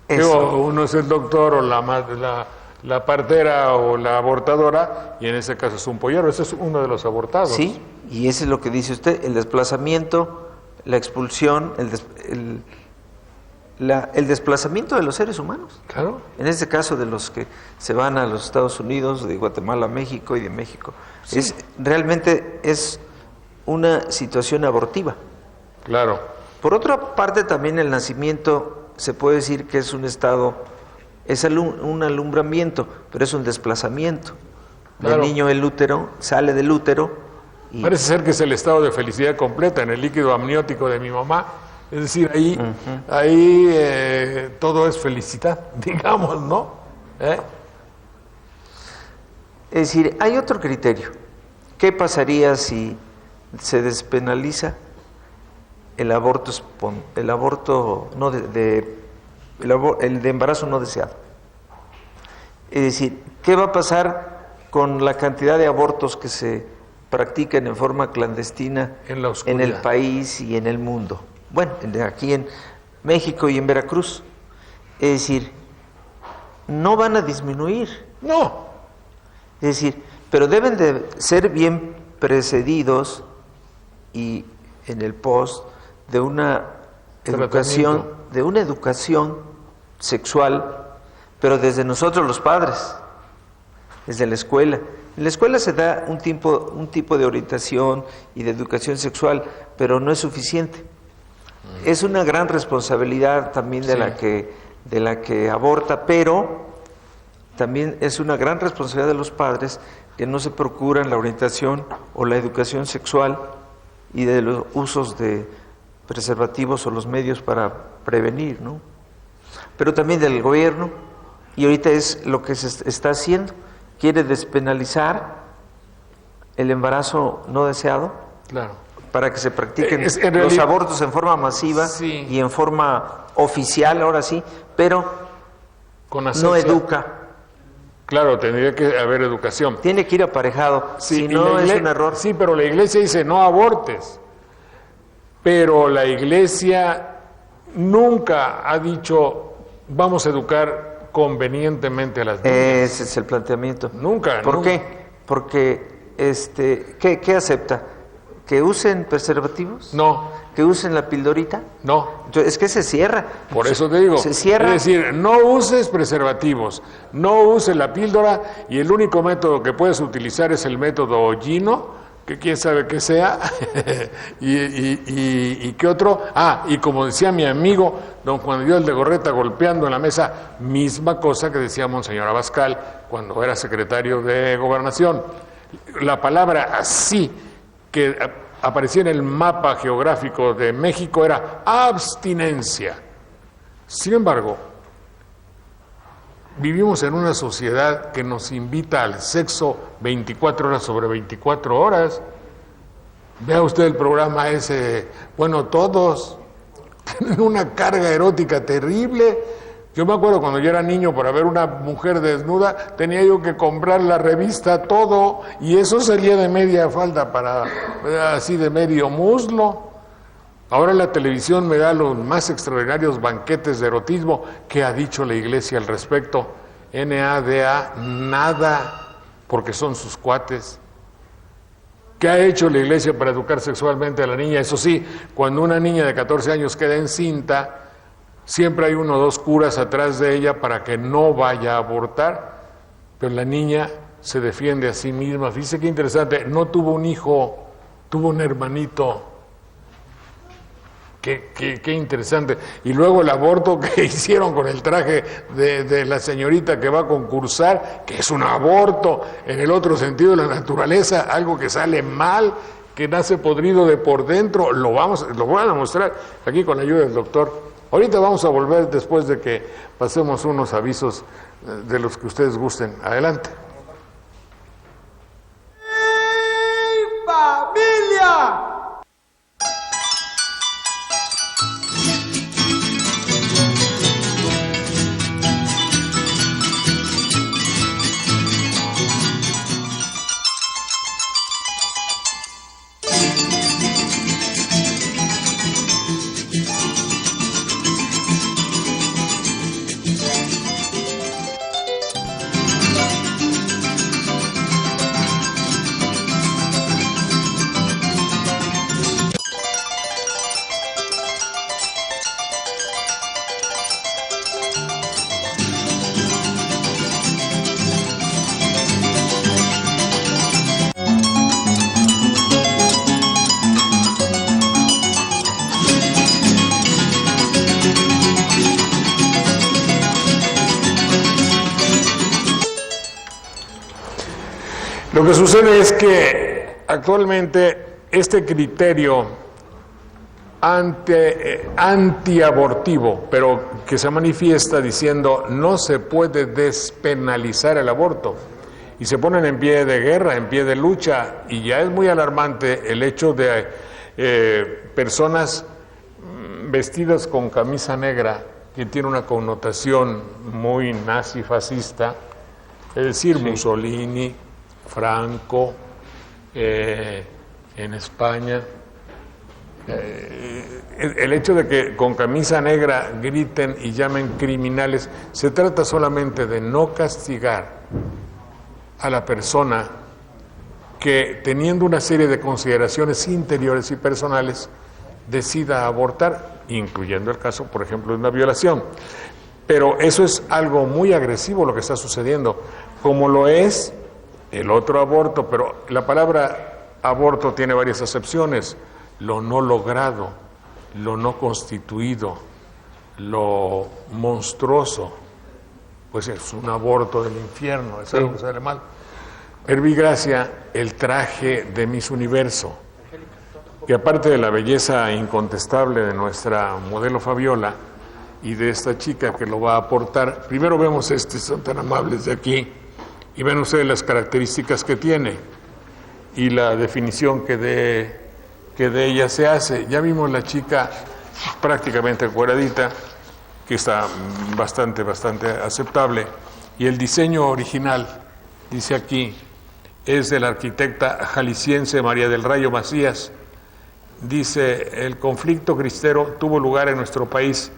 Uno es el doctor o la partera o la abortadora, y en ese caso es un pollero. Ese es uno de los abortados. Sí, y ese es lo que dice usted, el desplazamiento, la expulsión, el desplazamiento de los seres humanos. Claro. En este caso de los que se van a los Estados Unidos, de Guatemala a México y de México. Sí. Realmente es una situación abortiva. Claro. Por otra parte, también el nacimiento se puede decir que es un estado, es un alumbramiento, pero es un desplazamiento. Claro. El niño del útero sale del útero y... Parece ser que es el estado de felicidad completa en el líquido amniótico de mi mamá. Es decir, ahí todo es felicidad, digamos, ¿no? Es decir, hay otro criterio. ¿Qué pasaría si se despenaliza el aborto no el de embarazo no deseado? Es decir, ¿qué va a pasar con la cantidad de abortos que se practican en forma clandestina en el país y en el mundo? Bueno, aquí en México y en Veracruz. Es decir, no van a disminuir. No. Es decir, pero deben de ser bien precedidos y en el post de una educación sexual, pero desde nosotros los padres, desde la escuela. En la escuela se da un tipo de orientación y de educación sexual, pero no es suficiente. Es una gran responsabilidad también de la que aborta, pero también es una gran responsabilidad de los padres que no se procuran la orientación o la educación sexual y de los usos de preservativos o los medios para prevenir, ¿no? Pero también del gobierno, y ahorita es lo que se está haciendo, quiere despenalizar el embarazo no deseado. Claro. Para que se practiquen los abortos en forma masiva y en forma oficial, ahora sí, pero no educa. Claro, tendría que haber educación. Tiene que ir aparejado, si no es un error. Sí, pero la iglesia dice no abortes, pero la iglesia nunca ha dicho vamos a educar convenientemente a las niñas. Ese es el planteamiento. Nunca. ¿Por qué? Porque, ¿qué acepta? ¿Que usen preservativos? No. ¿Que usen la pildorita? No. Entonces, es que se cierra. Por eso te digo. Se cierra. Es decir, no uses preservativos, no uses la píldora y el único método que puedes utilizar es el método Ollino, que quién sabe qué sea, y qué otro. Y como decía mi amigo don Juan Dios Legorreta golpeando en la mesa, misma cosa que decía Monseñor Abascal cuando era secretario de Gobernación. La palabra así que aparecía en el mapa geográfico de México era abstinencia. Sin embargo, vivimos en una sociedad que nos invita al sexo 24 horas sobre 24 horas. Vea usted el programa ese, bueno, todos tienen una carga erótica terrible. Yo me acuerdo cuando yo era niño, para ver una mujer desnuda, tenía yo que comprar la revista Todo, y eso salía de media falda así de medio muslo. Ahora la televisión me da los más extraordinarios banquetes de erotismo. ¿Qué ha dicho la iglesia al respecto? NADA, nada, porque son sus cuates. ¿Qué ha hecho la iglesia para educar sexualmente a la niña? Eso sí, cuando una niña de 14 años queda encinta, siempre hay 1 o 2 curas atrás de ella para que no vaya a abortar, pero la niña se defiende a sí misma. Fíjese qué interesante, no tuvo un hijo, tuvo un hermanito. Qué interesante. Y luego el aborto que hicieron con el traje de la señorita que va a concursar, que es un aborto en el otro sentido de la naturaleza, algo que sale mal, que nace podrido de por dentro. Lo voy a demostrar aquí con la ayuda del doctor. Ahorita vamos a volver después de que pasemos unos avisos de los que ustedes gusten. Adelante. ¡Hey, familia! Lo que sucede es que actualmente este criterio antiabortivo, pero que se manifiesta diciendo no se puede despenalizar el aborto, y se ponen en pie de guerra, en pie de lucha, y ya es muy alarmante el hecho de personas vestidas con camisa negra, que tiene una connotación muy nazi-fascista, es decir, Mussolini, Franco, en España. El hecho de que con camisa negra griten y llamen criminales, se trata solamente de no castigar a la persona que, teniendo una serie de consideraciones interiores y personales, decida abortar, incluyendo el caso, por ejemplo, de una violación. Pero eso es algo muy agresivo lo que está sucediendo, como lo es el otro aborto, pero la palabra aborto tiene varias acepciones: lo no logrado, lo no constituido, lo monstruoso, pues es un aborto del infierno, es algo que sale mal. Herbigracia, el traje de Miss Universo, que aparte de la belleza incontestable de nuestra modelo Fabiola y de esta chica que lo va a aportar, primero vemos son tan amables de aquí, y ven ustedes las características que tiene y la definición que de ella se hace. Ya vimos la chica prácticamente cueradita, que está bastante aceptable, y el diseño original, dice aquí, es de la arquitecta jalisciense María del Rayo Macías. Dice: el conflicto cristero tuvo lugar en nuestro país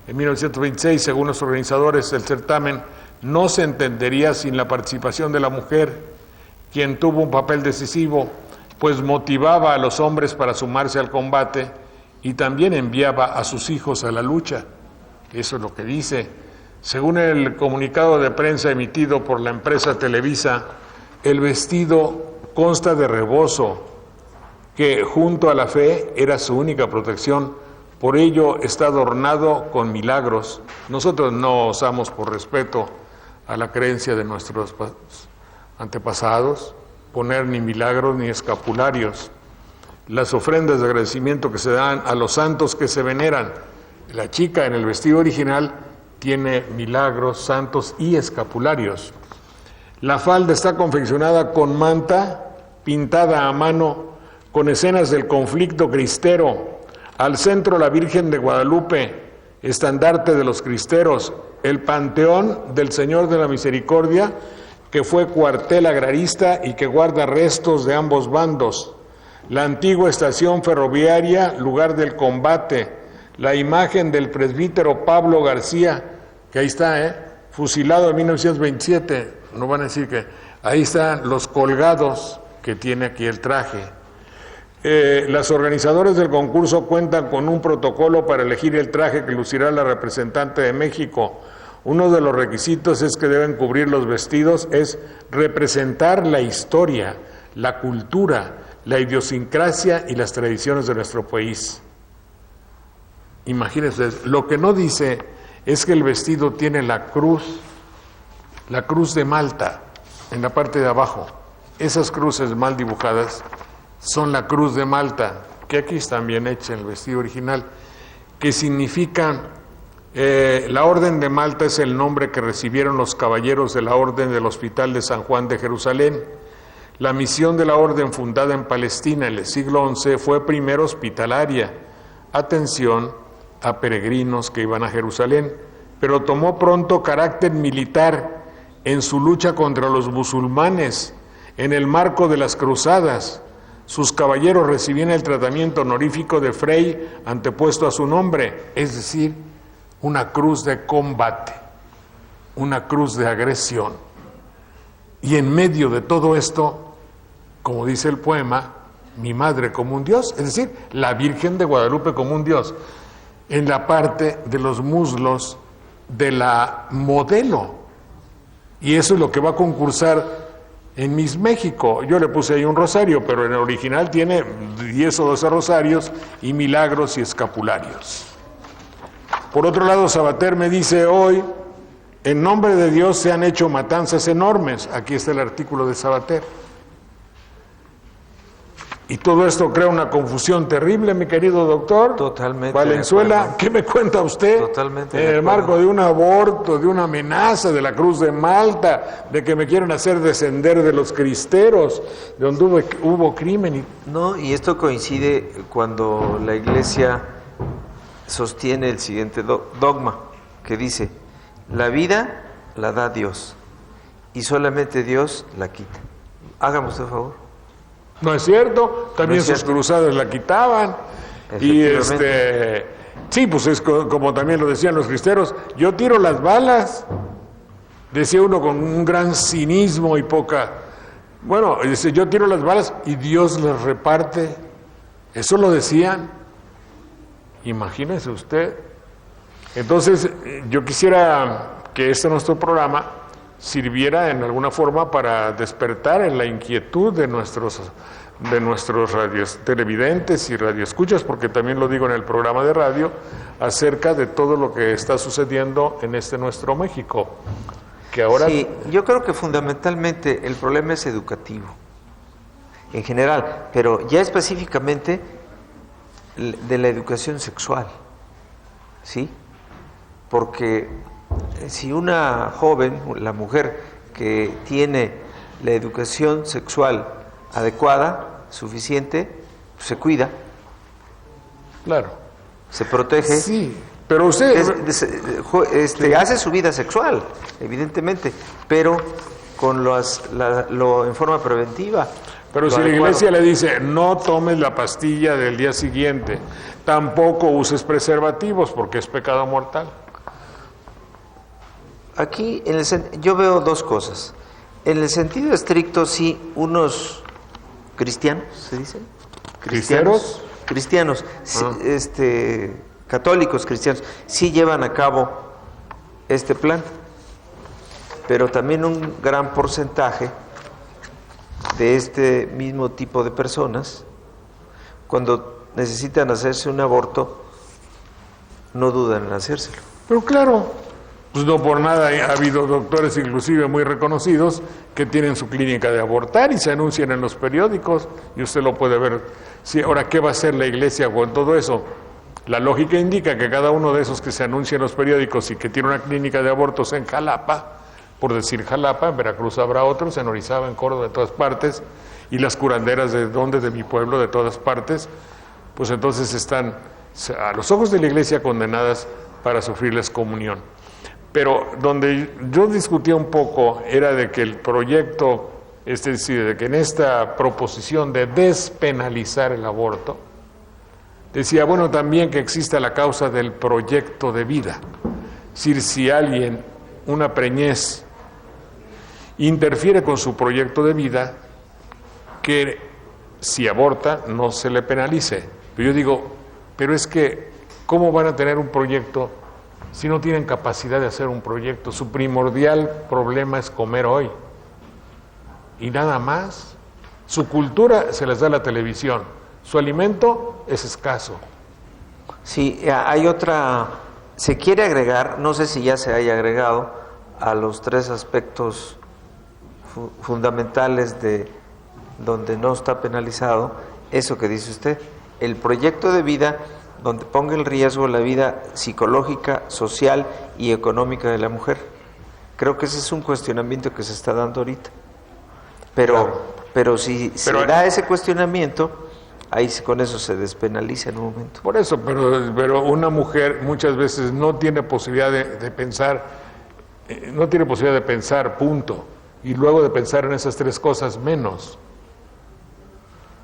en 1926, según los organizadores del certamen, no se entendería sin la participación de la mujer, quien tuvo un papel decisivo, pues motivaba a los hombres para sumarse al combate y también enviaba a sus hijos a la lucha. Eso es lo que dice. Según el comunicado de prensa emitido por la empresa Televisa, el vestido consta de rebozo, que junto a la fe era su única protección. Por ello está adornado con milagros. Nosotros no osamos, por respeto a la creencia de nuestros antepasados, poner ni milagros ni escapularios. Las ofrendas de agradecimiento que se dan a los santos que se veneran. La chica en el vestido original tiene milagros, santos y escapularios. La falda está confeccionada con manta pintada a mano con escenas del conflicto cristero. Al centro la Virgen de Guadalupe, estandarte de los cristeros, el panteón del Señor de la Misericordia, que fue cuartel agrarista y que guarda restos de ambos bandos, la antigua estación ferroviaria, lugar del combate, la imagen del presbítero Pablo García, que ahí está, fusilado en 1927, no van a decir que ahí están los colgados que tiene aquí el traje. Las organizadoras del concurso cuentan con un protocolo para elegir el traje que lucirá la representante de México. Uno de los requisitos es que deben cubrir los vestidos, es representar la historia, la cultura, la idiosincrasia y las tradiciones de nuestro país. Imagínense, lo que no dice es que el vestido tiene la cruz de Malta en la parte de abajo. Esas cruces mal dibujadas son la cruz de Malta, que aquí está bien hecha en el vestido original, que significa, la Orden de Malta es el nombre que recibieron los caballeros de la Orden del Hospital de San Juan de Jerusalén. La misión de la Orden, fundada en Palestina en el siglo XI, fue primero hospitalaria, atención a peregrinos que iban a Jerusalén, pero tomó pronto carácter militar en su lucha contra los musulmanes en el marco de las cruzadas. Sus caballeros recibían el tratamiento honorífico de Frey antepuesto a su nombre, es decir, una cruz de combate, una cruz de agresión. Y en medio de todo esto, como dice el poema, mi madre como un dios, es decir, la Virgen de Guadalupe como un dios, en la parte de los muslos de la modelo. Y eso es lo que va a concursar en Miss México. Yo le puse ahí un rosario, pero en el original tiene 10 o 12 rosarios y milagros y escapularios. Por otro lado, Sabater me dice hoy, en nombre de Dios se han hecho matanzas enormes. Aquí está el artículo de Sabater. Y todo esto crea una confusión terrible, mi querido doctor. Totalmente. Valenzuela, ¿qué me cuenta usted? Totalmente. En el marco de un aborto, de una amenaza de la Cruz de Malta, de que me quieren hacer descender de los cristeros, de donde hubo crimen. No, y esto coincide cuando la Iglesia sostiene el siguiente dogma, que dice, la vida la da Dios, y solamente Dios la quita. Hágame usted favor. No es cierto, también no es sus cierto. cruzadas la quitaban. Y sí, pues es como también lo decían los cristeros, yo tiro las balas, decía uno con un gran cinismo y poca. Bueno, dice, yo tiro las balas y Dios las reparte. Eso lo decían. Imagínese usted. Entonces, yo quisiera que nuestro programa sirviera en alguna forma para despertar en la inquietud de nuestros televidentes y radioescuchas, porque también lo digo en el programa de radio, acerca de todo lo que está sucediendo en nuestro México. Que ahora... Sí, yo creo que fundamentalmente el problema es educativo, en general, pero ya específicamente de la educación sexual, ¿sí? Porque si una joven, la mujer que tiene la educación sexual adecuada, suficiente, se cuida. Claro. Se protege. Sí, pero usted... hace su vida sexual, evidentemente, pero con en forma preventiva. Pero si la Iglesia le dice, no tomes la pastilla del día siguiente, tampoco uses preservativos porque es pecado mortal. Aquí yo veo dos cosas. En el sentido estricto, sí, unos cristianos, ¿se dice? ¿Cristeros? Cristianos, católicos cristianos, sí llevan a cabo este plan. Pero también un gran porcentaje de este mismo tipo de personas, cuando necesitan hacerse un aborto, no dudan en hacérselo. Pero claro, pues no por nada ha habido doctores inclusive muy reconocidos que tienen su clínica de abortar y se anuncian en los periódicos y usted lo puede ver. Sí, ahora, ¿qué va a hacer la Iglesia con todo eso? La lógica indica que cada uno de esos que se anuncia en los periódicos y que tiene una clínica de abortos en Jalapa, por decir Jalapa, en Veracruz habrá otros, en Orizaba, en Córdoba, de todas partes, y las curanderas de mi pueblo, de todas partes, pues entonces están a los ojos de la Iglesia condenadas para sufrir la excomunión. Pero donde yo discutía un poco era de que el proyecto, es decir, de que en esta proposición de despenalizar el aborto, decía, bueno, también que exista la causa del proyecto de vida. Es decir, si alguien, una preñez, interfiere con su proyecto de vida, que si aborta no se le penalice. Pero yo digo, pero es que, ¿cómo van a tener un proyecto si no tienen capacidad de hacer un proyecto? Su primordial problema es comer hoy. Y nada más. Su cultura se les da la televisión. Su alimento es escaso. Sí, hay otra... Se quiere agregar, no sé si ya se haya agregado, a los tres aspectos fundamentales de donde no está penalizado, eso que dice usted, el proyecto de vida donde ponga en riesgo la vida psicológica, social y económica de la mujer. Creo que ese es un cuestionamiento que se está dando ahorita. Pero si se da ese cuestionamiento, ahí con eso se despenaliza en un momento. Por eso, pero una mujer muchas veces no tiene posibilidad de pensar, punto. Y luego de pensar en esas tres cosas, menos.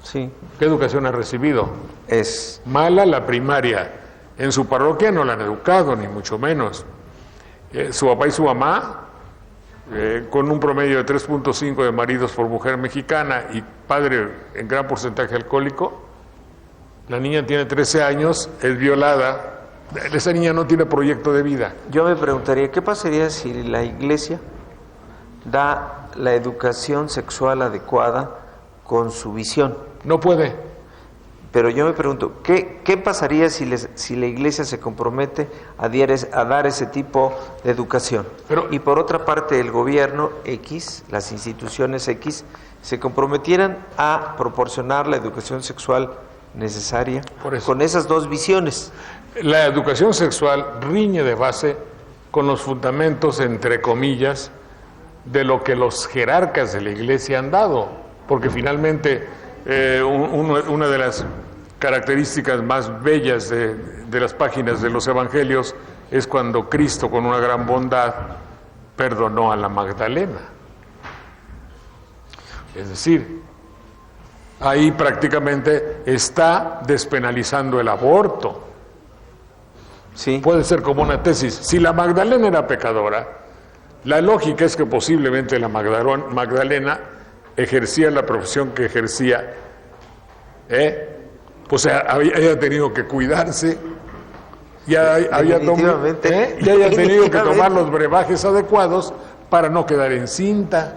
Sí. ¿Qué educación ha recibido? Es mala la primaria. En su parroquia no la han educado, ni mucho menos. Su papá y su mamá, con un promedio de 3.5 de maridos por mujer mexicana y padre en gran porcentaje alcohólico, la niña tiene 13 años, es violada, esa niña no tiene proyecto de vida. Yo me preguntaría, ¿qué pasaría si la Iglesia da la educación sexual adecuada con su visión? No puede. Pero yo me pregunto, ¿qué pasaría si la Iglesia se compromete a dar ese tipo de educación? Y por otra parte, el gobierno X, las instituciones X, se comprometieran a proporcionar la educación sexual necesaria con esas dos visiones. La educación sexual riñe de base con los fundamentos, entre comillas, de lo que los jerarcas de la Iglesia han dado, porque finalmente una de las características más bellas de las páginas de los Evangelios es cuando Cristo, con una gran bondad, perdonó a la Magdalena. Es decir, ahí prácticamente está despenalizando el aborto. Sí. Puede ser como una tesis. Si la Magdalena era pecadora, la lógica es que posiblemente la Magdalena ejercía la profesión que ejercía, o sea, haya tenido que cuidarse, haya tenido que tomar los brebajes adecuados para no quedar encinta.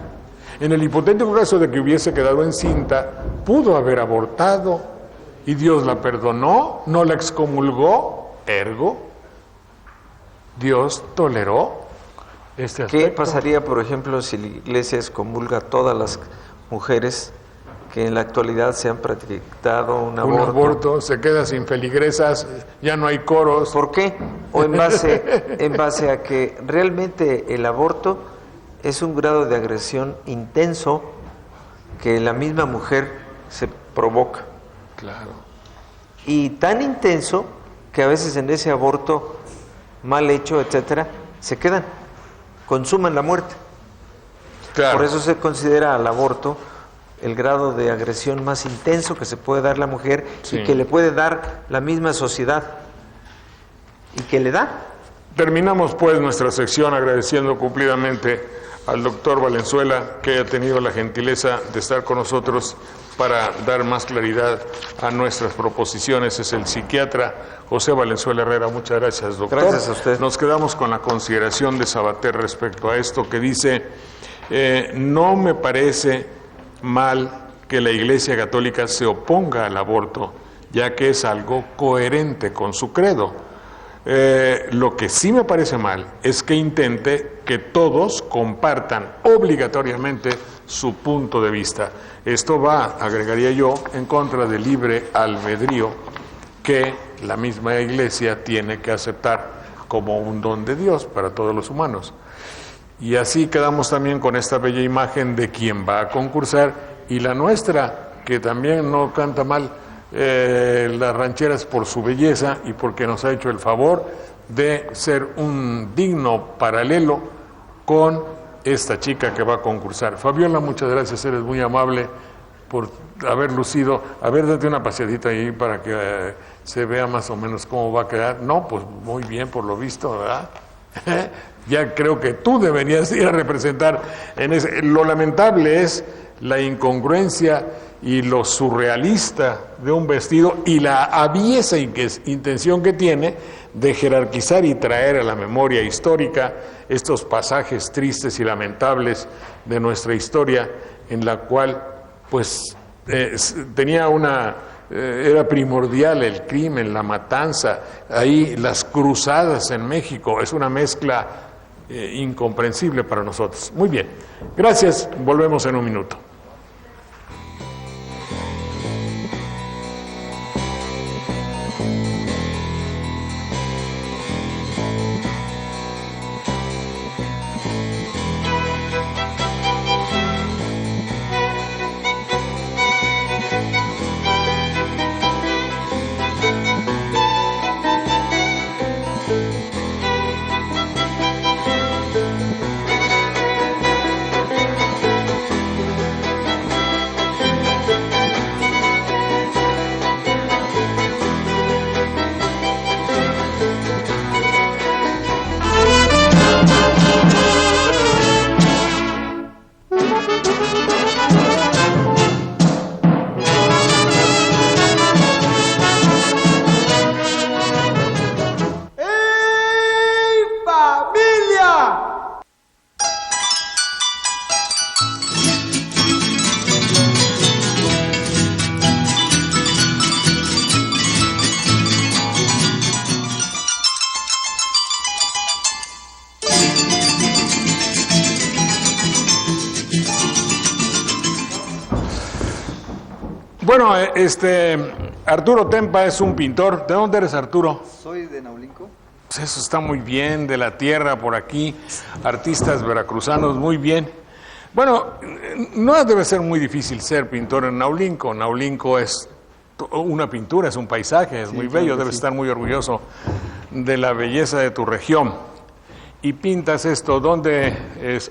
En el hipotético caso de que hubiese quedado encinta, pudo haber abortado y Dios la perdonó, no la excomulgó, ergo, Dios toleró este aspecto. ¿Qué pasaría, por ejemplo, si la Iglesia excomulga a todas las mujeres que en la actualidad se han practicado un aborto? Un aborto, se queda sin feligresas, ya no hay coros. ¿Por qué? O en base a que realmente el aborto es un grado de agresión intenso que la misma mujer se provoca. Claro. Y tan intenso que a veces en ese aborto mal hecho, etcétera, se quedan, consuman la muerte. Claro. Por eso se considera al aborto el grado de agresión más intenso que se puede dar la mujer, sí, y que le puede dar la misma sociedad y que le da. Terminamos pues nuestra sección agradeciendo cumplidamente al doctor Valenzuela que haya tenido la gentileza de estar con nosotros para dar más claridad a nuestras proposiciones. Es el psiquiatra José Valenzuela Herrera. Muchas gracias, doctor. Gracias a usted. Nos quedamos con la consideración de Sabater respecto a esto que dice, no me parece mal que la Iglesia Católica se oponga al aborto, ya que es algo coherente con su credo. Lo que sí me parece mal es que intente que todos compartan obligatoriamente su punto de vista. Esto va, agregaría yo, en contra del libre albedrío que la misma Iglesia tiene que aceptar como un don de Dios para todos los humanos. Y así quedamos también con esta bella imagen de quien va a concursar y la nuestra, que también no canta mal las rancheras por su belleza y porque nos ha hecho el favor de ser un digno paralelo con esta chica que va a concursar. Fabiola, muchas gracias, eres muy amable por haber lucido. A ver, date una paseadita ahí para que se vea más o menos cómo va a quedar. No, pues muy bien por lo visto, ¿verdad? Ya creo que tú deberías ir a representar en ese. Lo lamentable es la incongruencia y lo surrealista de un vestido y la aviesa intención que tiene de jerarquizar y traer a la memoria histórica estos pasajes tristes y lamentables de nuestra historia, en la cual pues tenía era primordial el crimen, la matanza, ahí las cruzadas en México, es una mezcla incomprensible para nosotros. Muy bien, gracias, volvemos en un minuto. Arturo Tempa es un pintor. ¿De dónde eres, Arturo? Soy de Naulinco. Pues eso está muy bien, de la tierra por aquí, artistas veracruzanos, muy bien. Bueno, no debe ser muy difícil ser pintor en Naulinco. Naulinco es una pintura, es un paisaje, es muy bello, debes estar muy orgulloso de la belleza de tu región. Y pintas esto, ¿dónde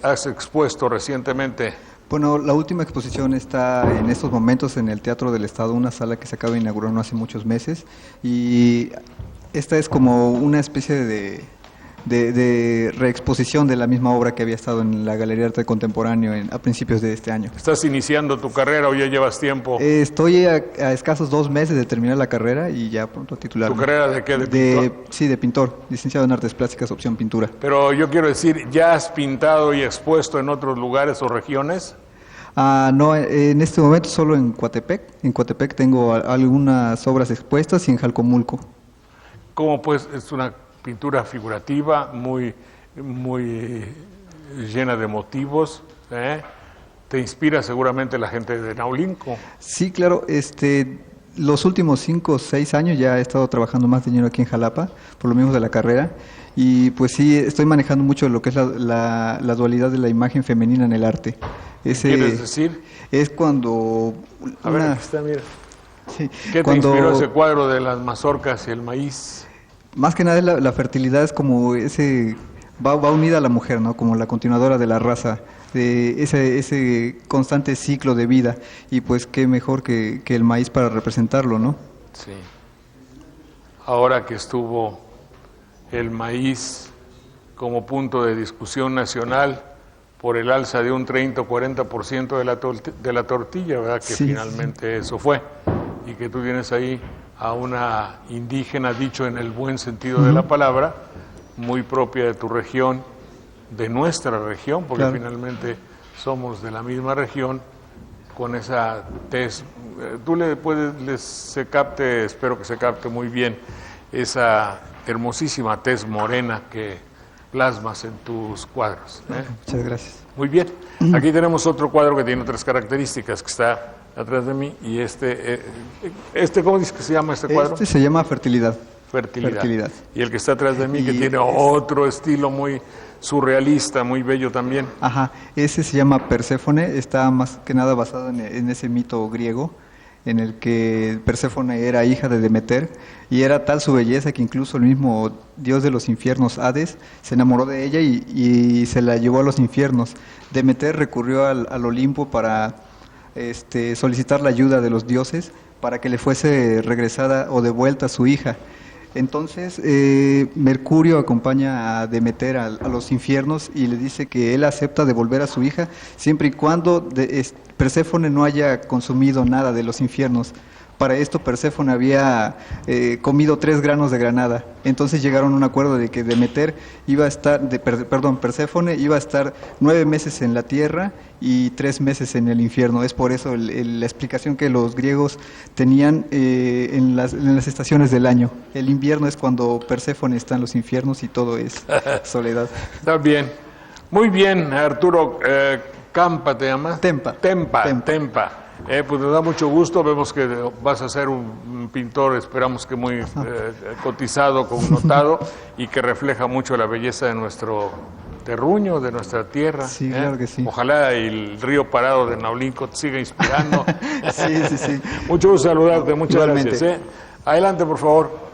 has expuesto recientemente? Bueno, la última exposición está en estos momentos en el Teatro del Estado, una sala que se acaba de inaugurar no hace muchos meses, y esta es como una especie de reexposición de la misma obra que había estado en la Galería de Arte Contemporáneo a principios de este año. ¿Estás iniciando tu carrera o ya llevas tiempo? Estoy a escasos 2 meses de terminar la carrera y ya pronto a titularme. ¿Tu carrera de qué? ¿De pintor? Sí, de pintor, licenciado en Artes Plásticas, opción pintura. Pero yo quiero decir, ¿ya has pintado y expuesto en otros lugares o regiones? No, en este momento solo en Coatepec. En Coatepec tengo algunas obras expuestas y en Jalcomulco. ¿Cómo pues? Es una pintura figurativa, muy llena de motivos, ¿eh? Te inspira seguramente la gente de Naulinco. Sí, claro, los últimos 5 o 6 años ya he estado trabajando más de lleno aquí en Jalapa, por lo mismo de la carrera, y pues sí, estoy manejando mucho lo que es la dualidad de la imagen femenina en el arte. ¿Quieres decir? Es cuando... A ver, aquí está, mira. Sí, ¿Qué te inspiró ese cuadro de las mazorcas y el maíz? Más que nada la fertilidad es como va unida a la mujer, ¿no? Como la continuadora de la raza, de ese constante ciclo de vida, y pues qué mejor que el maíz para representarlo, ¿no? Sí. Ahora que estuvo el maíz como punto de discusión nacional por el alza de un 30 o 40% de la tortilla, ¿verdad? Que sí, finalmente sí. Eso fue, y que tú tienes ahí a una indígena, dicho en el buen sentido de la palabra, muy propia de tu región, de nuestra región, porque claro, finalmente somos de la misma región, con esa tez. Tú espero que se capte muy bien esa hermosísima tez morena que plasmas en tus cuadros, ¿eh? Muchas gracias. Muy bien. Aquí tenemos otro cuadro que tiene otras características, que está atrás de mí, y ¿cómo dice que se llama este cuadro? Este se llama Fertilidad. Fertilidad. Y el que está atrás de mí, que tiene otro estilo muy surrealista, muy bello también. Ajá, ese se llama Perséfone, está más que nada basado en ese mito griego, en el que Perséfone era hija de Demeter, y era tal su belleza que incluso el mismo dios de los infiernos, Hades, se enamoró de ella y se la llevó a los infiernos. Demeter recurrió al Olimpo para solicitar la ayuda de los dioses para que le fuese regresada o devuelta a su hija. Entonces Mercurio acompaña a Demeter a los infiernos y le dice que él acepta devolver a su hija siempre y cuando Perséfone no haya consumido nada de los infiernos. Para esto Perséfone había comido 3 granos de granada. Entonces llegaron a un acuerdo de que Perséfone iba a estar 9 meses en la tierra y 3 meses en el infierno. Es por eso la explicación que los griegos tenían en las estaciones del año. El invierno es cuando Perséfone está en los infiernos y todo es soledad. Está bien. Muy bien, Arturo. Campa, ¿te llamas? Tempa. Pues nos da mucho gusto, vemos que vas a ser un pintor, esperamos que muy cotizado, connotado, y que refleja mucho la belleza de nuestro terruño, de nuestra tierra. Sí, claro que sí. Ojalá el río Parado de Naulinco te siga inspirando. Sí. Mucho gusto saludarte, muchas Igualmente. Gracias. Adelante, por favor.